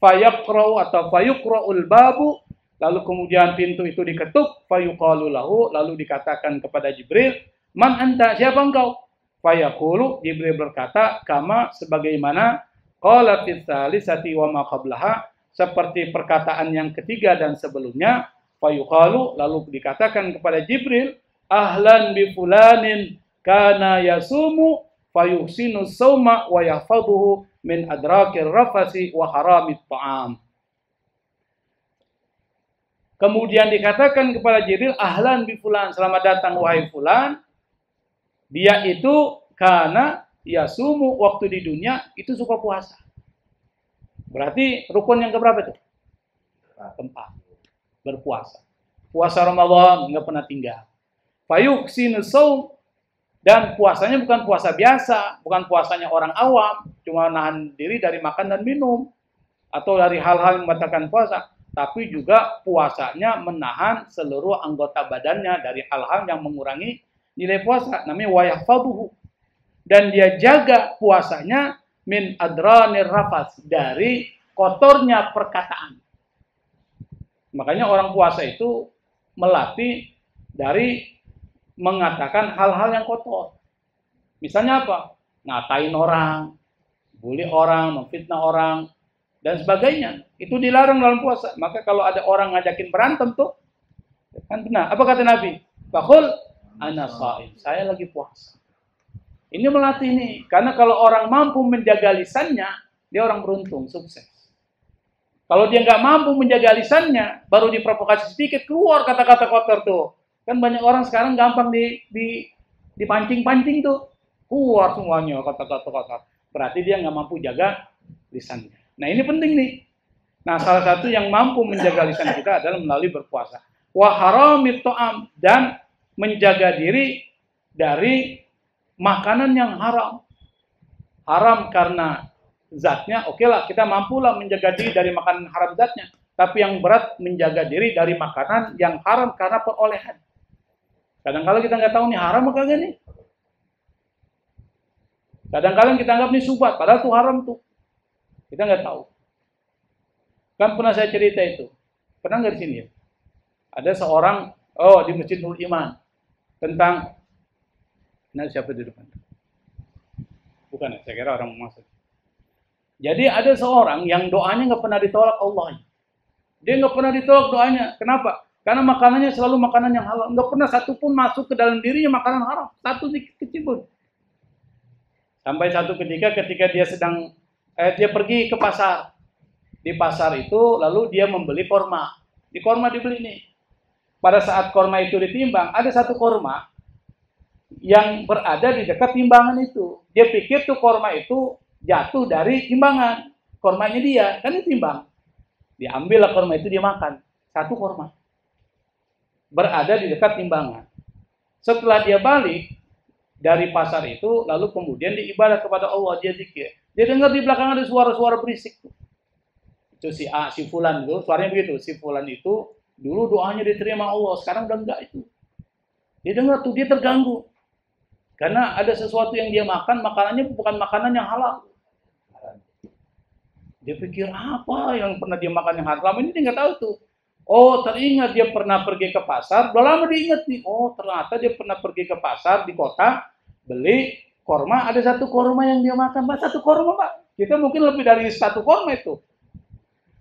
Fayaqra'u atau fayuqra'ul babu, lalu kemudian pintu itu diketuk. Fayuqalu lahu, lalu dikatakan kepada Jibril, "Man anta? Siapa engkau?" Fayaqulu, Jibril berkata, "Kama," sebagaimana qala fi tsalisati wa ma qablaha, seperti perkataan yang ketiga dan sebelumnya. Fayuqalu, lalu dikatakan kepada Jibril, "Ahlan bi fulanin kana yasumu fayuhsinu sauma wa yahfaduhu min adrakir rafasi wa haramit ta'am." Kemudian dikatakan kepada Jibril, "Ahlan bi fulan, selamat datang wahai fulan. Dia itu kana yasumu, waktu di dunia itu suka puasa." Berarti rukun yang keberapa itu? Keempat. Berpuasa. Puasa Ramadan nggak pernah tinggal. Fayuhsinu saum, dan puasanya bukan puasa biasa, bukan puasanya orang awam, cuma nahan diri dari makan dan minum atau dari hal-hal yang membatalkan puasa, tapi juga puasanya menahan seluruh anggota badannya dari hal-hal yang mengurangi nilai puasa, namanya wayahfaduhu. Dan dia jaga puasanya min adranir rafas, dari kotornya perkataan. Makanya orang puasa itu melatih dari mengatakan hal-hal yang kotor. Misalnya apa? Ngatain orang, bully orang, memfitnah orang, dan sebagainya. Itu dilarang dalam puasa. Maka kalau ada orang ngajakin berantem tuh, kan benar. Apa kata Nabi? Faqul ana shaim, saya lagi puasa. Ini melatih nih. Karena kalau orang mampu menjaga lisannya, dia orang beruntung, sukses. Kalau dia nggak mampu menjaga lisannya, baru diprovokasi sedikit, keluar kata-kata kotor tuh. Kan banyak orang sekarang gampang dipancing-pancing tuh. Keluar semuanya kata-kata kotor. Berarti dia nggak mampu jaga lisannya. Nah ini penting nih. Nah salah satu yang mampu menjaga lisan kita adalah melalui berpuasa. Wa haramit ta'am, dan menjaga diri dari makanan yang haram. Haram karena zatnya, oke lah, kita mampulah menjaga diri dari makanan haram zatnya. Tapi yang berat menjaga diri dari makanan yang haram karena perolehan. Kadang-kadang kita nggak tahu nih haram apa kagak nih. Kadang-kadang kita anggap nih subhat, padahal tuh haram tuh. Kita nggak tahu. Kan pernah saya cerita itu. Pernah nggak di sini ya? Ada seorang, di Masjid Nurul Iman, tentang, nah siapa di depan? Bukan ya, saya kira orang mau masuk. Jadi ada seorang yang doanya nggak pernah ditolak Allah. Dia nggak pernah ditolak doanya. Kenapa? Karena makanannya selalu makanan yang halal. Nggak pernah satu pun masuk ke dalam dirinya makanan haram. Satu kecil pun. Sampai satu ketika dia pergi ke pasar. Di pasar itu lalu dia membeli korma. Di korma dibeli nih. Pada saat korma itu ditimbang, ada satu korma yang berada di dekat timbangan itu. Dia pikir tuh korma itu jatuh dari timbangan. Kormanya dia, kan ditimbang. Diambillah korma itu, dia makan. Satu korma. Berada di dekat timbangan. Setelah dia balik dari pasar itu, lalu kemudian diibadah kepada Allah, dia zikir. Dia dengar di belakang ada suara-suara berisik. Itu si A, si Fulan itu, suaranya begitu. Si Fulan itu dulu doanya diterima Allah, sekarang udah enggak itu. Dia dengar tuh, dia terganggu. Karena ada sesuatu yang dia makan, makanannya bukan makanan yang halal. Dia pikir apa yang pernah dia makan yang haram, ini dia nggak tahu tuh. Oh, teringat dia pernah pergi ke pasar, udah lama diingat nih. Oh, ternyata dia pernah pergi ke pasar di kota, beli korma, ada satu korma yang dia makan. Pak, satu korma, Pak. Kita mungkin lebih dari satu korma itu.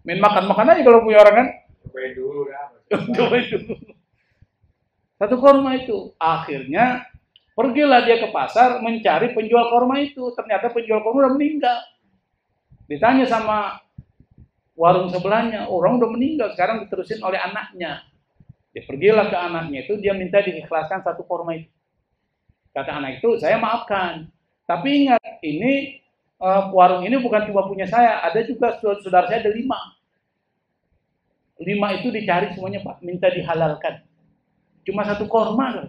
Main makan-makan aja kalau punya orang kan. Cobain dulu ya. Cobain dulu. Satu korma itu. Akhirnya pergilah dia ke pasar mencari penjual korma itu. Ternyata penjual korma udah meninggal. Ditanya sama warung sebelahnya, orang udah meninggal, sekarang diterusin oleh anaknya. Dia pergilah ke anaknya itu, dia minta diikhlaskan satu korma itu. Kata anak itu, saya maafkan. Tapi ingat, ini warung ini bukan cuma punya saya, ada juga saudara saya ada 5. 5 itu dicari semuanya, Pak, minta dihalalkan. Cuma satu korma.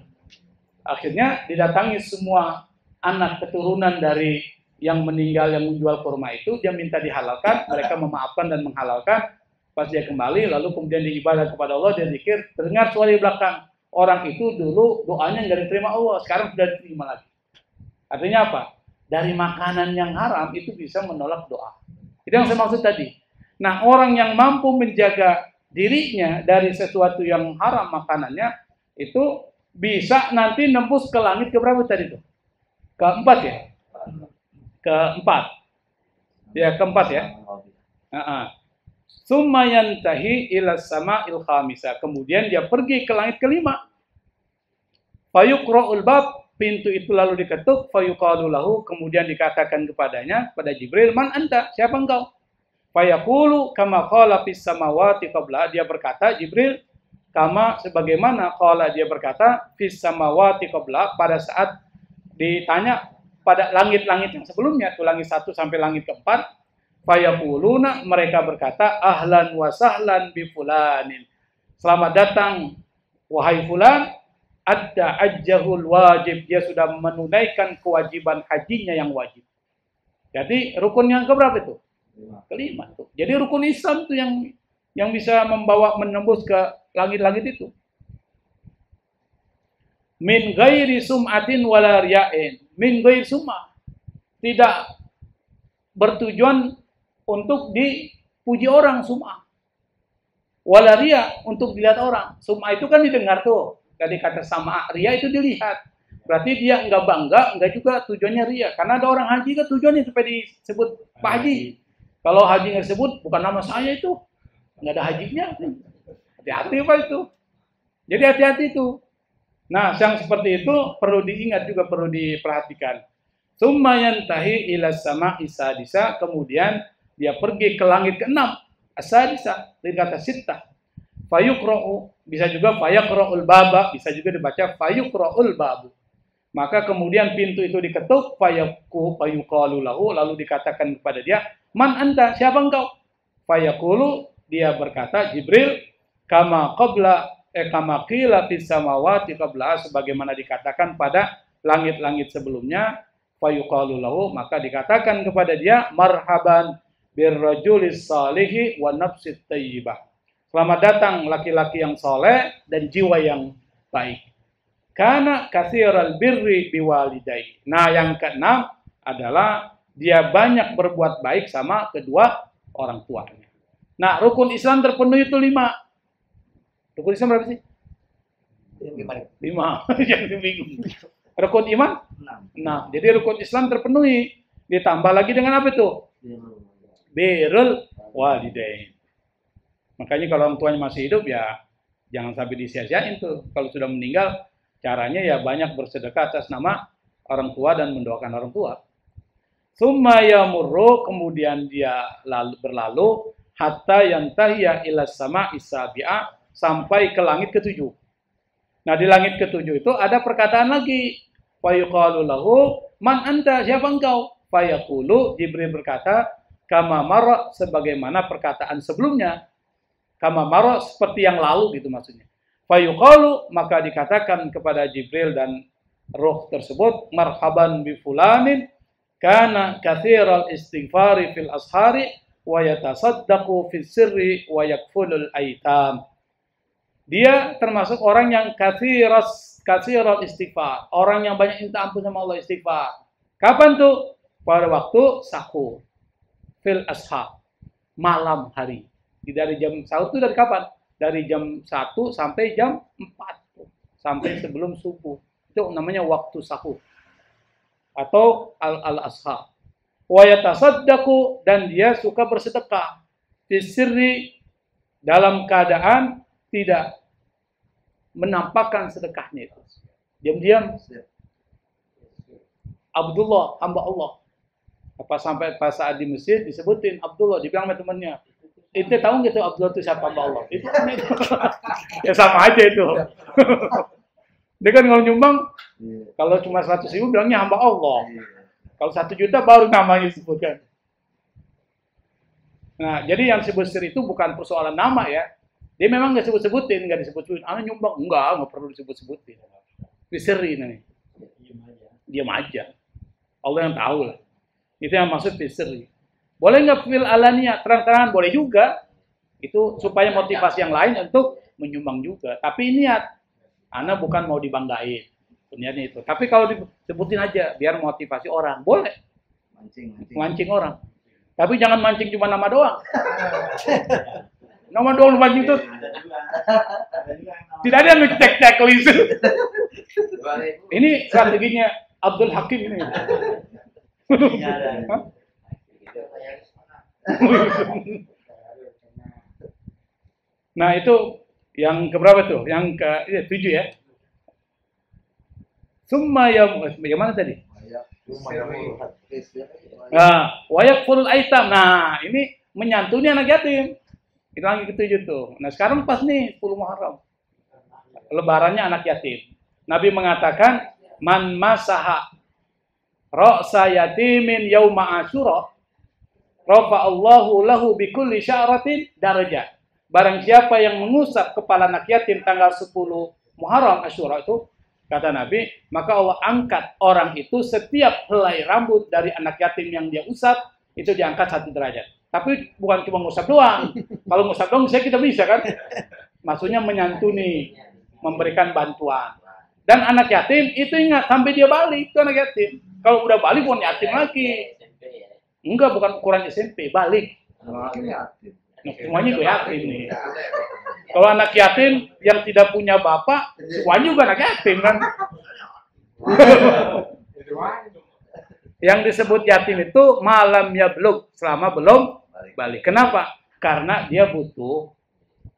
Akhirnya didatangi semua anak keturunan dari yang meninggal yang menjual kurma itu, dia minta dihalalkan, mereka memaafkan dan menghalalkan. Pas dia kembali, lalu kemudian diibadah kepada Allah, dia zikir, terdengar suara di belakang. Orang itu dulu doanya nggak diterima Allah, sekarang sudah diterima lagi. Artinya apa? Dari makanan yang haram itu bisa menolak doa. Itu yang saya maksud tadi. Nah, orang yang mampu menjaga dirinya dari sesuatu yang haram makanannya, itu bisa nanti nembus ke langit ke berapa tadi itu? Keempat ya? Keempat. Ya, keempat ya. Summa yantahi ila sama'il khamisah. Kemudian dia pergi ke langit kelima. Fayuqra'ul bab, pintu itu lalu diketuk, fayuqalu lahu, kemudian dikatakan kepadanya, pada Jibril, man anta? Siapa engkau? Fayaqulu kama qala fis samawati qabla. Dia berkata, Jibril, kama sebagaimana qala, dia berkata fis samawati qabla, pada saat ditanya pada langit-langit yang sebelumnya, tuh langit 1 sampai langit ke-4, fayaquluna, mereka berkata, ahlan wa sahlan bi fulanin. Selamat datang wahai fulan, adda ajjahul wajib, dia sudah menunaikan kewajiban hajinya yang wajib. Jadi rukun yang keberapa itu? Kelima tuh. Jadi rukun Islam tuh yang bisa menembus ke langit-langit itu. Min ghairi sum'atin wala riya'in. Min ghairi sum'ah. Tidak bertujuan untuk dipuji orang, sum'ah. Wala riya, untuk dilihat orang. Sum'ah itu kan didengar tuh. Dari kata sama, riya itu dilihat. Berarti dia enggak bangga, enggak juga tujuannya riya. Karena ada orang haji kan tujuannya supaya disebut Pak Haji. Kalau haji nggak disebut, bukan nama saya itu. Enggak ada hajinya. Hati-hati Pak itu. Jadi hati-hati itu. Nah, yang seperti itu perlu diingat juga, perlu diperhatikan. Tsumma yantahi ila sama'i sadisa, kemudian dia pergi ke langit ke-6. As-sadisa, dari kata sittah. Fayuqra'u, bisa juga fayaqra'ul baba, bisa juga dibaca fayuqra'ul babu. Maka kemudian pintu itu diketuk, fayuqalu lahu, lalu dikatakan kepada dia, man anta? Siapa engkau? Fayaqulu, dia berkata, Jibril, kama qila fis samawati qabla, sebagaimana dikatakan pada langit-langit sebelumnya. Fayuqalu lahu, maka dikatakan kepada dia, marhaban birrajulis salihi wa nafsit tayyibah. Selamat datang laki-laki yang soleh dan jiwa yang baik. Kana katsiral birri biwalidayhi. Nah, yang keenam adalah dia banyak berbuat baik sama kedua orang tuanya. Nah, rukun Islam terpenuhi itu 5. Rukun Islam berapa sih? 5. Jangan bingung. Rukun iman? 6. Jadi rukun Islam terpenuhi. Ditambah lagi dengan apa itu? birrul walidain. Makanya kalau orang tuanya masih hidup ya jangan sampai disia-siain tuh. Kalau sudah meninggal, caranya ya banyak bersedekah atas nama orang tua dan mendoakan orang tua. Summa yamurru, kemudian dia berlalu hatta yantahiya ila sama isabi'a, sampai ke langit ketujuh. Nah, di langit ketujuh itu ada perkataan lagi. Fa yuqalu lahu man anta, siapa engkau? Fa yaqulu, Jibril berkata, kama marra, sebagaimana perkataan sebelumnya. Kama marra, seperti yang lalu gitu maksudnya. Fa yuqalu, maka dikatakan kepada Jibril dan roh tersebut, marhaban bi fulanin kana katsiral istighfari fil ashari wa yatasaddaqu fis sirri wa yakfulul aitam. Dia termasuk orang yang katsiral istighfar, orang yang banyak minta ampun sama Allah, istighfar. Kapan tuh? Pada waktu sahur. Fil ashar, malam hari. Dari jam sahur itu dari kapan? Dari jam 1 sampai jam 4. Sampai sebelum subuh. Itu namanya waktu sahur. Atau al-ashar. Wa yatasaddaqu, dan dia suka bersedekah. Fisirri, dalam keadaan tidak menampakkan sedekahnya itu. Diam-diam. Abdullah, hamba Allah. Apa sampai pas saat di masjid disebutin Abdullah, dibilang sama temannya, ente tahu nggak tuh Abdullah itu siapa, hamba Allah? Itu kan itu. Ya sama aja itu. Dia kan kalau nyumbang, kalau cuma 100.000 bilangnya hamba Allah. Kalau 1 juta baru namanya disebutkan. Nah, jadi yang disebut sir itu bukan persoalan nama ya. Dia memang nggak sebut-sebutin, nggak disebut-sebutin. Nyumbang, nggak perlu disebut-sebutin. Fisri ini. Diam aja. Allah yang tahu lah. Itu yang maksud fisri. Boleh nggak fil alania, terang-terangan? Boleh juga. Itu supaya motivasi yang lain untuk menyumbang juga. Tapi niat, Ana bukan mau dibanggain. Niatnya itu. Tapi kalau disebutin aja, biar motivasi orang. Boleh. Mancing orang. Tapi jangan mancing cuma nama doang. Nama doang mancing tuh. Tidak ada yang ngecek-cek list. Ini strateginya Abdul Hakim ini. Nah itu yang keberapa tuh? Yang ke-7 ya. Summa yang mana tadi? Nah, wayakful aitam. Nah, ini menyantuni anak yatim. Itu lagi ke-7 tuh. Nah, sekarang pas nih 10 Muharram. Lebarannya anak yatim. Nabi mengatakan, man masaha ra'sa yatimin yauma asyura, rafa'allahu lahu bikulli sya'ratin darajah. Barang siapa yang mengusap kepala anak yatim tanggal 10 Muharram Asyura itu, kata Nabi, maka Allah angkat orang itu setiap helai rambut dari anak yatim yang dia usap, itu diangkat 1 derajat. Tapi bukan cuma ngusap doang. Kalau ngusap doang kita bisa kan? Maksudnya menyantuni, memberikan bantuan. Dan anak yatim itu ingat, sampai dia balik, itu anak yatim. Kalau udah balik bukan yatim lagi. Enggak, bukan ukuran SMP, balik. Nah, semuanya gue yatim nih. Kalau anak yatim yang tidak punya bapak, semuanya juga anak yatim kan. Yang disebut yatim itu malam ya belum, selama belum balik. Kenapa? Karena dia butuh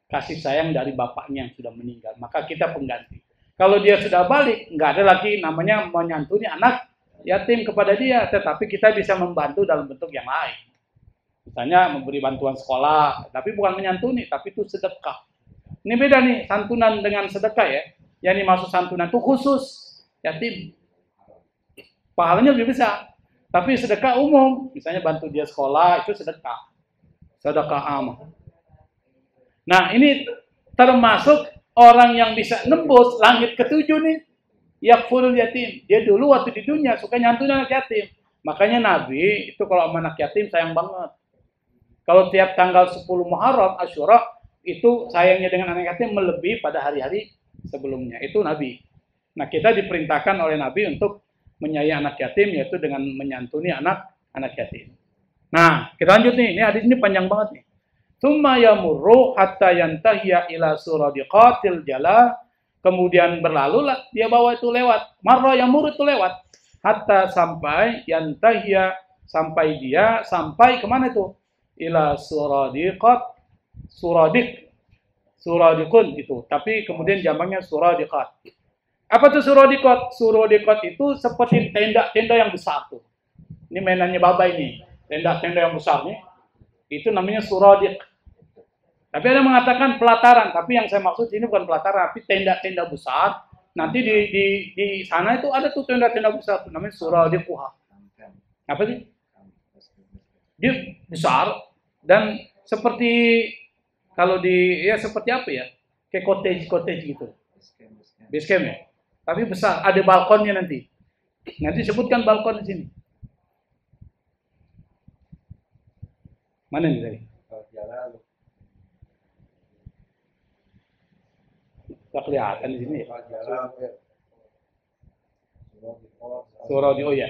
kasih sayang dari bapaknya yang sudah meninggal. Maka kita pengganti. Kalau dia sudah balik, nggak ada lagi namanya menyantuni anak yatim kepada dia. Tetapi kita bisa membantu dalam bentuk yang lain. Misalnya memberi bantuan sekolah, tapi bukan menyantuni, tapi itu sedekah. Ini beda nih, santunan dengan sedekah ya. Yang dimaksud santunan itu khusus yatim. Pahalanya lebih besar. Tapi sedekah umum, misalnya bantu dia sekolah, itu sedekah. Sedekah amal. Nah, ini termasuk orang yang bisa nembus langit ke-7 nih. Yakfurul yatim. Dia dulu waktu di dunia suka nyantuni anak yatim. Makanya Nabi itu kalau sama anak yatim sayang banget. Kalau tiap tanggal 10 Muharram Asyura itu sayangnya dengan anak yatim melebihi pada hari-hari sebelumnya. Itu Nabi. Nah, kita diperintahkan oleh Nabi untuk menyayangi anak yatim, yaitu dengan menyantuni anak yatim. Nah, kita lanjut nih. Ini hadis ini panjang banget nih. Tsumma yamurru hatta yantahiya ila suradiqatil jala. Kemudian berlalulah dia bawa itu lewat. Marra yamurru itu lewat. Hatta sampai yantahiya, sampai dia sampai kemana itu? ila suradikun itu. Tapi kemudian jamaknya suradiqat. Apa tuh suradiqat? Suradiqat itu seperti tenda-tenda yang besar tuh. Ini mainannya Baba ini. Tenda-tenda yang besar nih. Itu namanya suradiq. Tapi ada yang mengatakan pelataran, tapi yang saya maksud ini bukan pelataran, tapi tenda-tenda besar. Nanti di sana itu ada tuh tenda-tenda besar, tuh namanya suradiquha. Apa sih? Dia besar dan seperti kalau seperti apa ya? Kayak cottage gitu. Base camp ya. Tapi besar, ada balkonnya nanti. Nanti sebutkan balkon di sini. Mana nih tadi? Tak kelihatan di sini. Ya.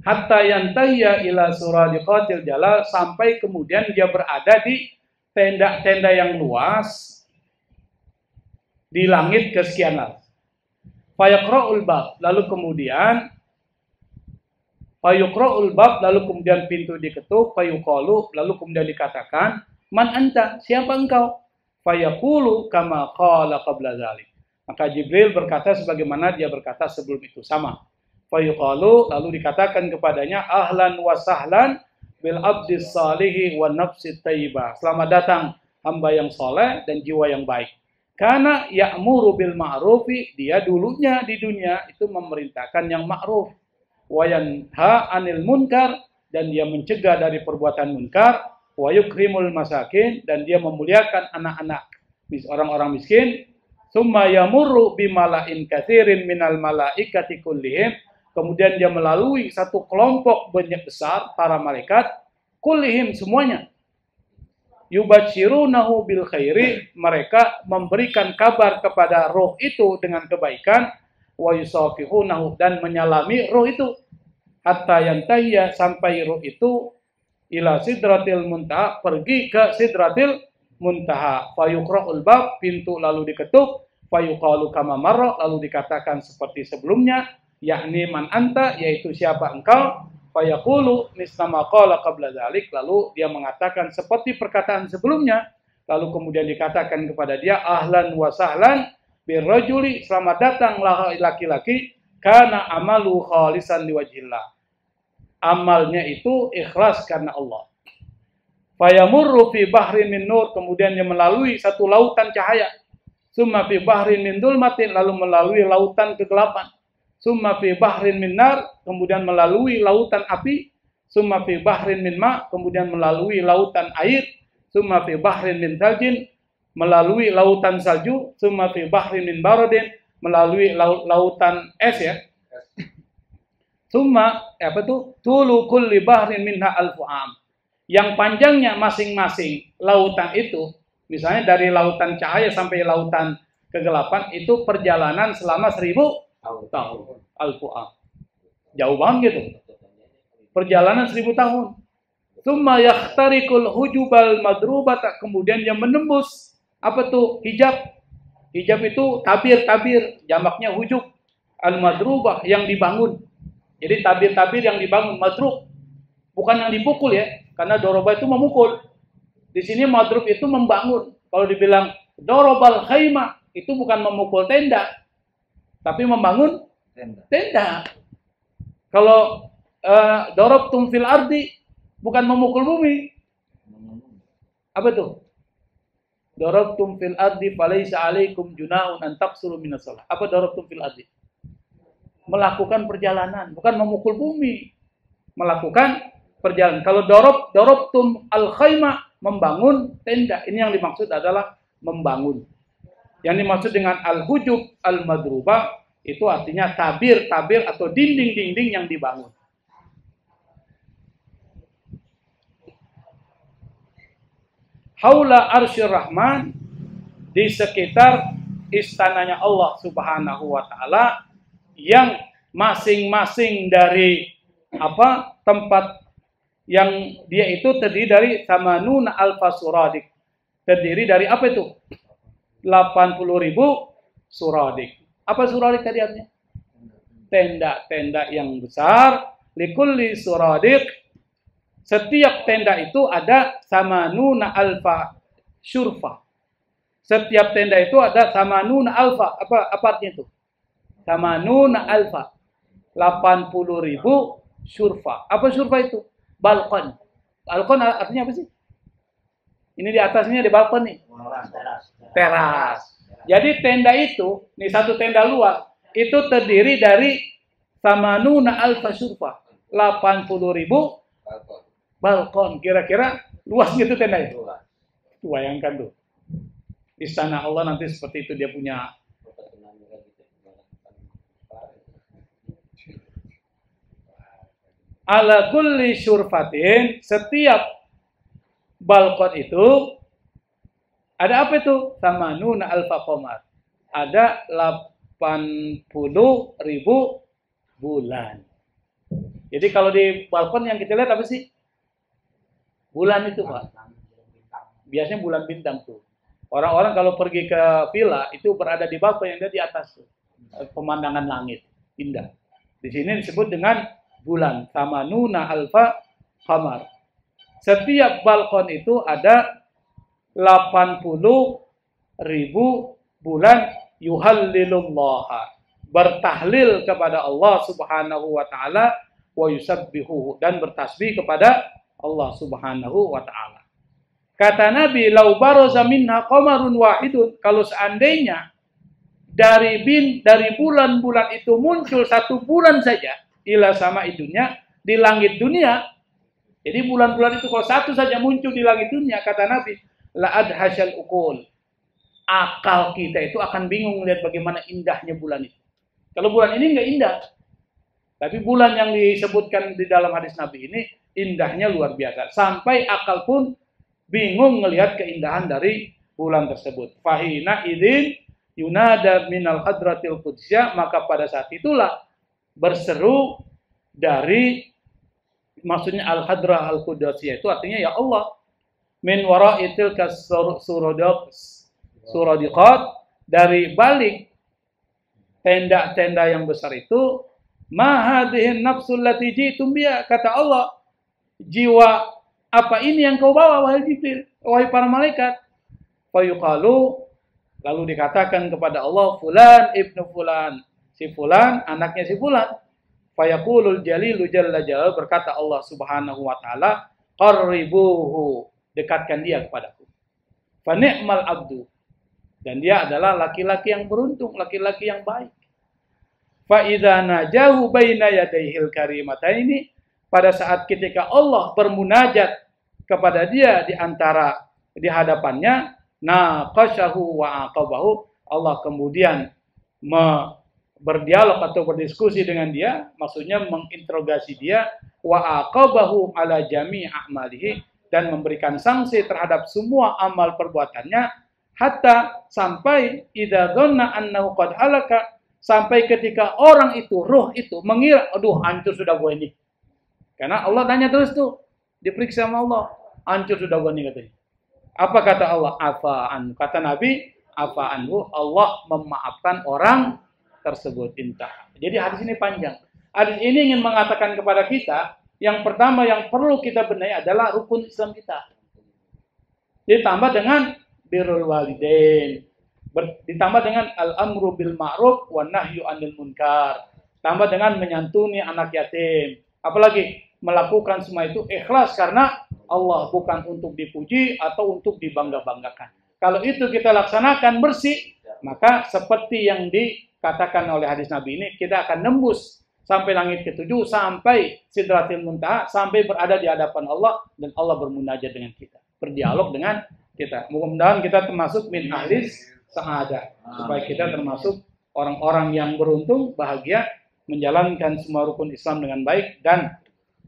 Hatta yantahiya ila suradiqatil jalal, sampai kemudian dia berada di tenda-tenda yang luas di langit kesekian atas. Fayaqra'ul bab, lalu kemudian pintu diketuk, fayuqalu, lalu kemudian dikatakan, man anta, siapa engkau? Fayaqulu kama qala qabla dzalik. Maka Jibril berkata sebagaimana dia berkata sebelum itu, sama. Fayuqalu, lalu dikatakan kepadanya, ahlan wa sahlan bil abdis salihi wa nafsit thayyibah. Selamat datang hamba yang soleh dan jiwa yang baik. Karena ya'muru bil ma'rufi, dia dulunya di dunia itu memerintahkan yang ma'ruf. Wa yanha 'anil munkar, dan dia mencegah dari perbuatan munkar. Wa yukrimul masakin, dan dia memuliakan anak-anak orang-orang miskin. Summa yamurru bimala'in katsirin minal malaikati kullihim, kemudian dia melalui satu kelompok banyak besar para malaikat, kullihim semuanya. Yubatsyirunahu bil khairi, mereka memberikan kabar kepada roh itu dengan kebaikan, wa yusafihunahu, dan menyalami roh itu, hatta yantahiya, sampai roh itu ila sidratil muntaha, pergi ke sidratil muntaha. Fayuqra'ul bab, pintu lalu diketuk, fayuqalu kama marra, lalu dikatakan seperti sebelumnya, yakni man anta, yaitu siapa engkau. Fayaqulu misla qala qabla dzalik, lalu dia mengatakan seperti perkataan sebelumnya, lalu kemudian dikatakan kepada dia, ahlan wa sahlan birrajuli, selamat datang laki-laki, kana amalu khalisan liwajhillah, amalnya itu ikhlas karena Allah. Fayamurru fi bahrin min nur, kemudian dia melalui satu lautan cahaya. Summa fi bahrin min dulmatin, lalu melalui lautan kegelapan. Summa fi bahrin min nar, kemudian melalui lautan api. Summa fi bahrin min ma, kemudian melalui lautan air. Summa fi bahrin min saljin, melalui lautan salju. Summa fi bahrin min baradin, melalui lautan es ya. Summa tulu kulli bahrin minha alfu'am, yang panjangnya masing-masing lautan itu, misalnya dari lautan cahaya sampai lautan kegelapan, itu perjalanan selama 1000 tahun. Al-Fu'am. Jauh banget gitu. Perjalanan 1000 tahun. Tsumma yakhtariqul hujubal madrubata, kemudian dia menembus hijab. Hijab itu tabir-tabir, jamaknya hujub. Al-madrubah, yang dibangun. Jadi tabir-tabir yang dibangun, madrub. Bukan yang dipukul ya, karena doroba itu memukul. Di sini madrub itu membangun. Kalau dibilang dorobal khaymah, itu bukan memukul tenda, tapi membangun tenda. Kalau dorobtum fil ardi, bukan memukul bumi. Apa tuh? Dorobtum fil ardi falaysa alaikum junahun an taqsuru minas shalah. Apa dorobtum fil ardi? Melakukan perjalanan, bukan memukul bumi. Melakukan perjalanan. Kalau dorobtum al khaymah, membangun tenda. Ini yang dimaksud adalah membangun. Yang dimaksud dengan al-hujub al-madrubah, itu artinya tabir-tabir atau dinding-dinding yang dibangun. Haula arsyir rahman, di sekitar istananya Allah subhanahu wa ta'ala, yang masing-masing dari tempat yang dia itu terdiri dari samanuna alfa suradik. Terdiri dari apa itu? 80.000 suradik. Apa suradik tadi artinya? Tenda-tenda yang besar. Likulli suradik Setiap tenda itu ada samanuna alfa syurfa. Setiap tenda itu ada samanuna alfa. Apa artinya itu? Samanuna alfa. 80.000 syurfa. Apa syurfa itu? Balkon. Balkon artinya apa sih? Ini di atasnya di balkon nih. Teras. Jadi tenda itu, nih satu tenda luas, itu terdiri dari samanuna alfa syurfa. 80.000 balkon. Kira-kira luasnya itu tenda itu. Bayangkan tuh. Istana Allah nanti seperti itu dia punya. Ala kulli syurfatin, setiap balkon itu ada apa itu? Samanuna alfa qamar. Ada 80.000 bulan. Jadi kalau di balkon yang kita lihat apa sih? Bulan itu, Pak. Biasanya bulan bintang tuh. Orang-orang kalau pergi ke villa itu berada di balkon yang ada di atas tuh. Pemandangan langit indah. Di sini disebut dengan bulan. Samanuna alfa qamar. Setiap balkon itu ada 80.000 bulan yuhallilullah. Bertahlil kepada Allah Subhanahu wa taala wa yusabbihuhu, dan bertasbih kepada Allah Subhanahu wa taala. Kata Nabi, "Lau baraza minha qamarun wahidun," kalau seandainya dari bulan-bulan itu muncul satu bulan saja ila sama idunya di langit dunia. Jadi bulan-bulan itu kalau satu saja muncul di langit dunia, kata Nabi, la adhasyal uqul. Akal kita itu akan bingung melihat bagaimana indahnya bulan itu. Kalau bulan ini enggak indah. Tapi bulan yang disebutkan di dalam hadis Nabi ini indahnya luar biasa. Sampai akal pun bingung melihat keindahan dari bulan tersebut. Fahina idzin yunada minal hadratil qudsiyah, maka pada saat itulah berseru dari, maksudnya al-hadrah al-qudsiyah itu artinya ya Allah, min wara'itil suradiqat, dari balik tenda-tenda yang besar itu, ma hadhihi nafsul lati jitum biha, kata Allah, jiwa apa ini yang kau bawa wahai Jibril, wahai para malaikat. Fayuqalu, lalu dikatakan kepada Allah, fulan ibnu fulan, si fulan anaknya si fulan. Fayaqulul jalilu jalla jalla, berkata Allah Subhanahu wa taala, qarribuhu, dekatkan dia kepadaku. Fa ni'mal abdu, dan dia adalah laki-laki yang beruntung, laki-laki yang baik. Fa idza najahu baina yadayhil karimataini, pada saat ketika Allah bermunajat kepada dia di hadapannya, naqashahu wa aqabahu, Allah kemudian berdialog atau berdiskusi dengan dia, maksudnya menginterogasi dia, wa aqabahu ala jami' a'malihi, dan memberikan sanksi terhadap semua amal perbuatannya, hatta sampai idza dhanna annahu qad halaka, sampai ketika orang itu, ruh itu mengira, aduh hancur sudah gue ini. Karena Allah tanya terus tuh, diperiksa sama Allah, hancur sudah gue ini katanya. Apa kata Allah? Afa'an. Kata Nabi, afa'anhu, Allah memaafkan orang tersebut. Intah. Jadi hadis ini panjang. Hadis ini ingin mengatakan kepada kita, yang pertama yang perlu kita benahi adalah rukun Islam kita. Ditambah dengan birrul walidain, ditambah dengan al-amru bil ma'ruf wa nahyu 'anil munkar, tambah dengan menyantuni anak yatim. Apalagi melakukan semua itu ikhlas karena Allah, bukan untuk dipuji atau untuk dibangga-banggakan. Kalau itu kita laksanakan bersih, maka seperti yang dikatakan oleh hadis Nabi ini, kita akan nembus sampai langit ketujuh, sampai Sidratil Muntaha, sampai berada di hadapan Allah, dan Allah bermunajat dengan kita, berdialog dengan kita. Mudah-mudahan kita termasuk min ahlis sa'adah, supaya kita termasuk orang-orang yang beruntung, bahagia, menjalankan semua rukun Islam dengan baik, dan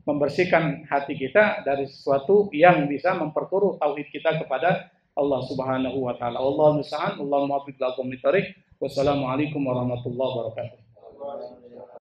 membersihkan hati kita dari sesuatu yang bisa memperkeruh tauhid kita kepada Allah Subhanahu wa taala. Allahu musta'an, Allahumma waffiq lakum li thariq. Wassalamualaikum warahmatullahi wabarakatuh.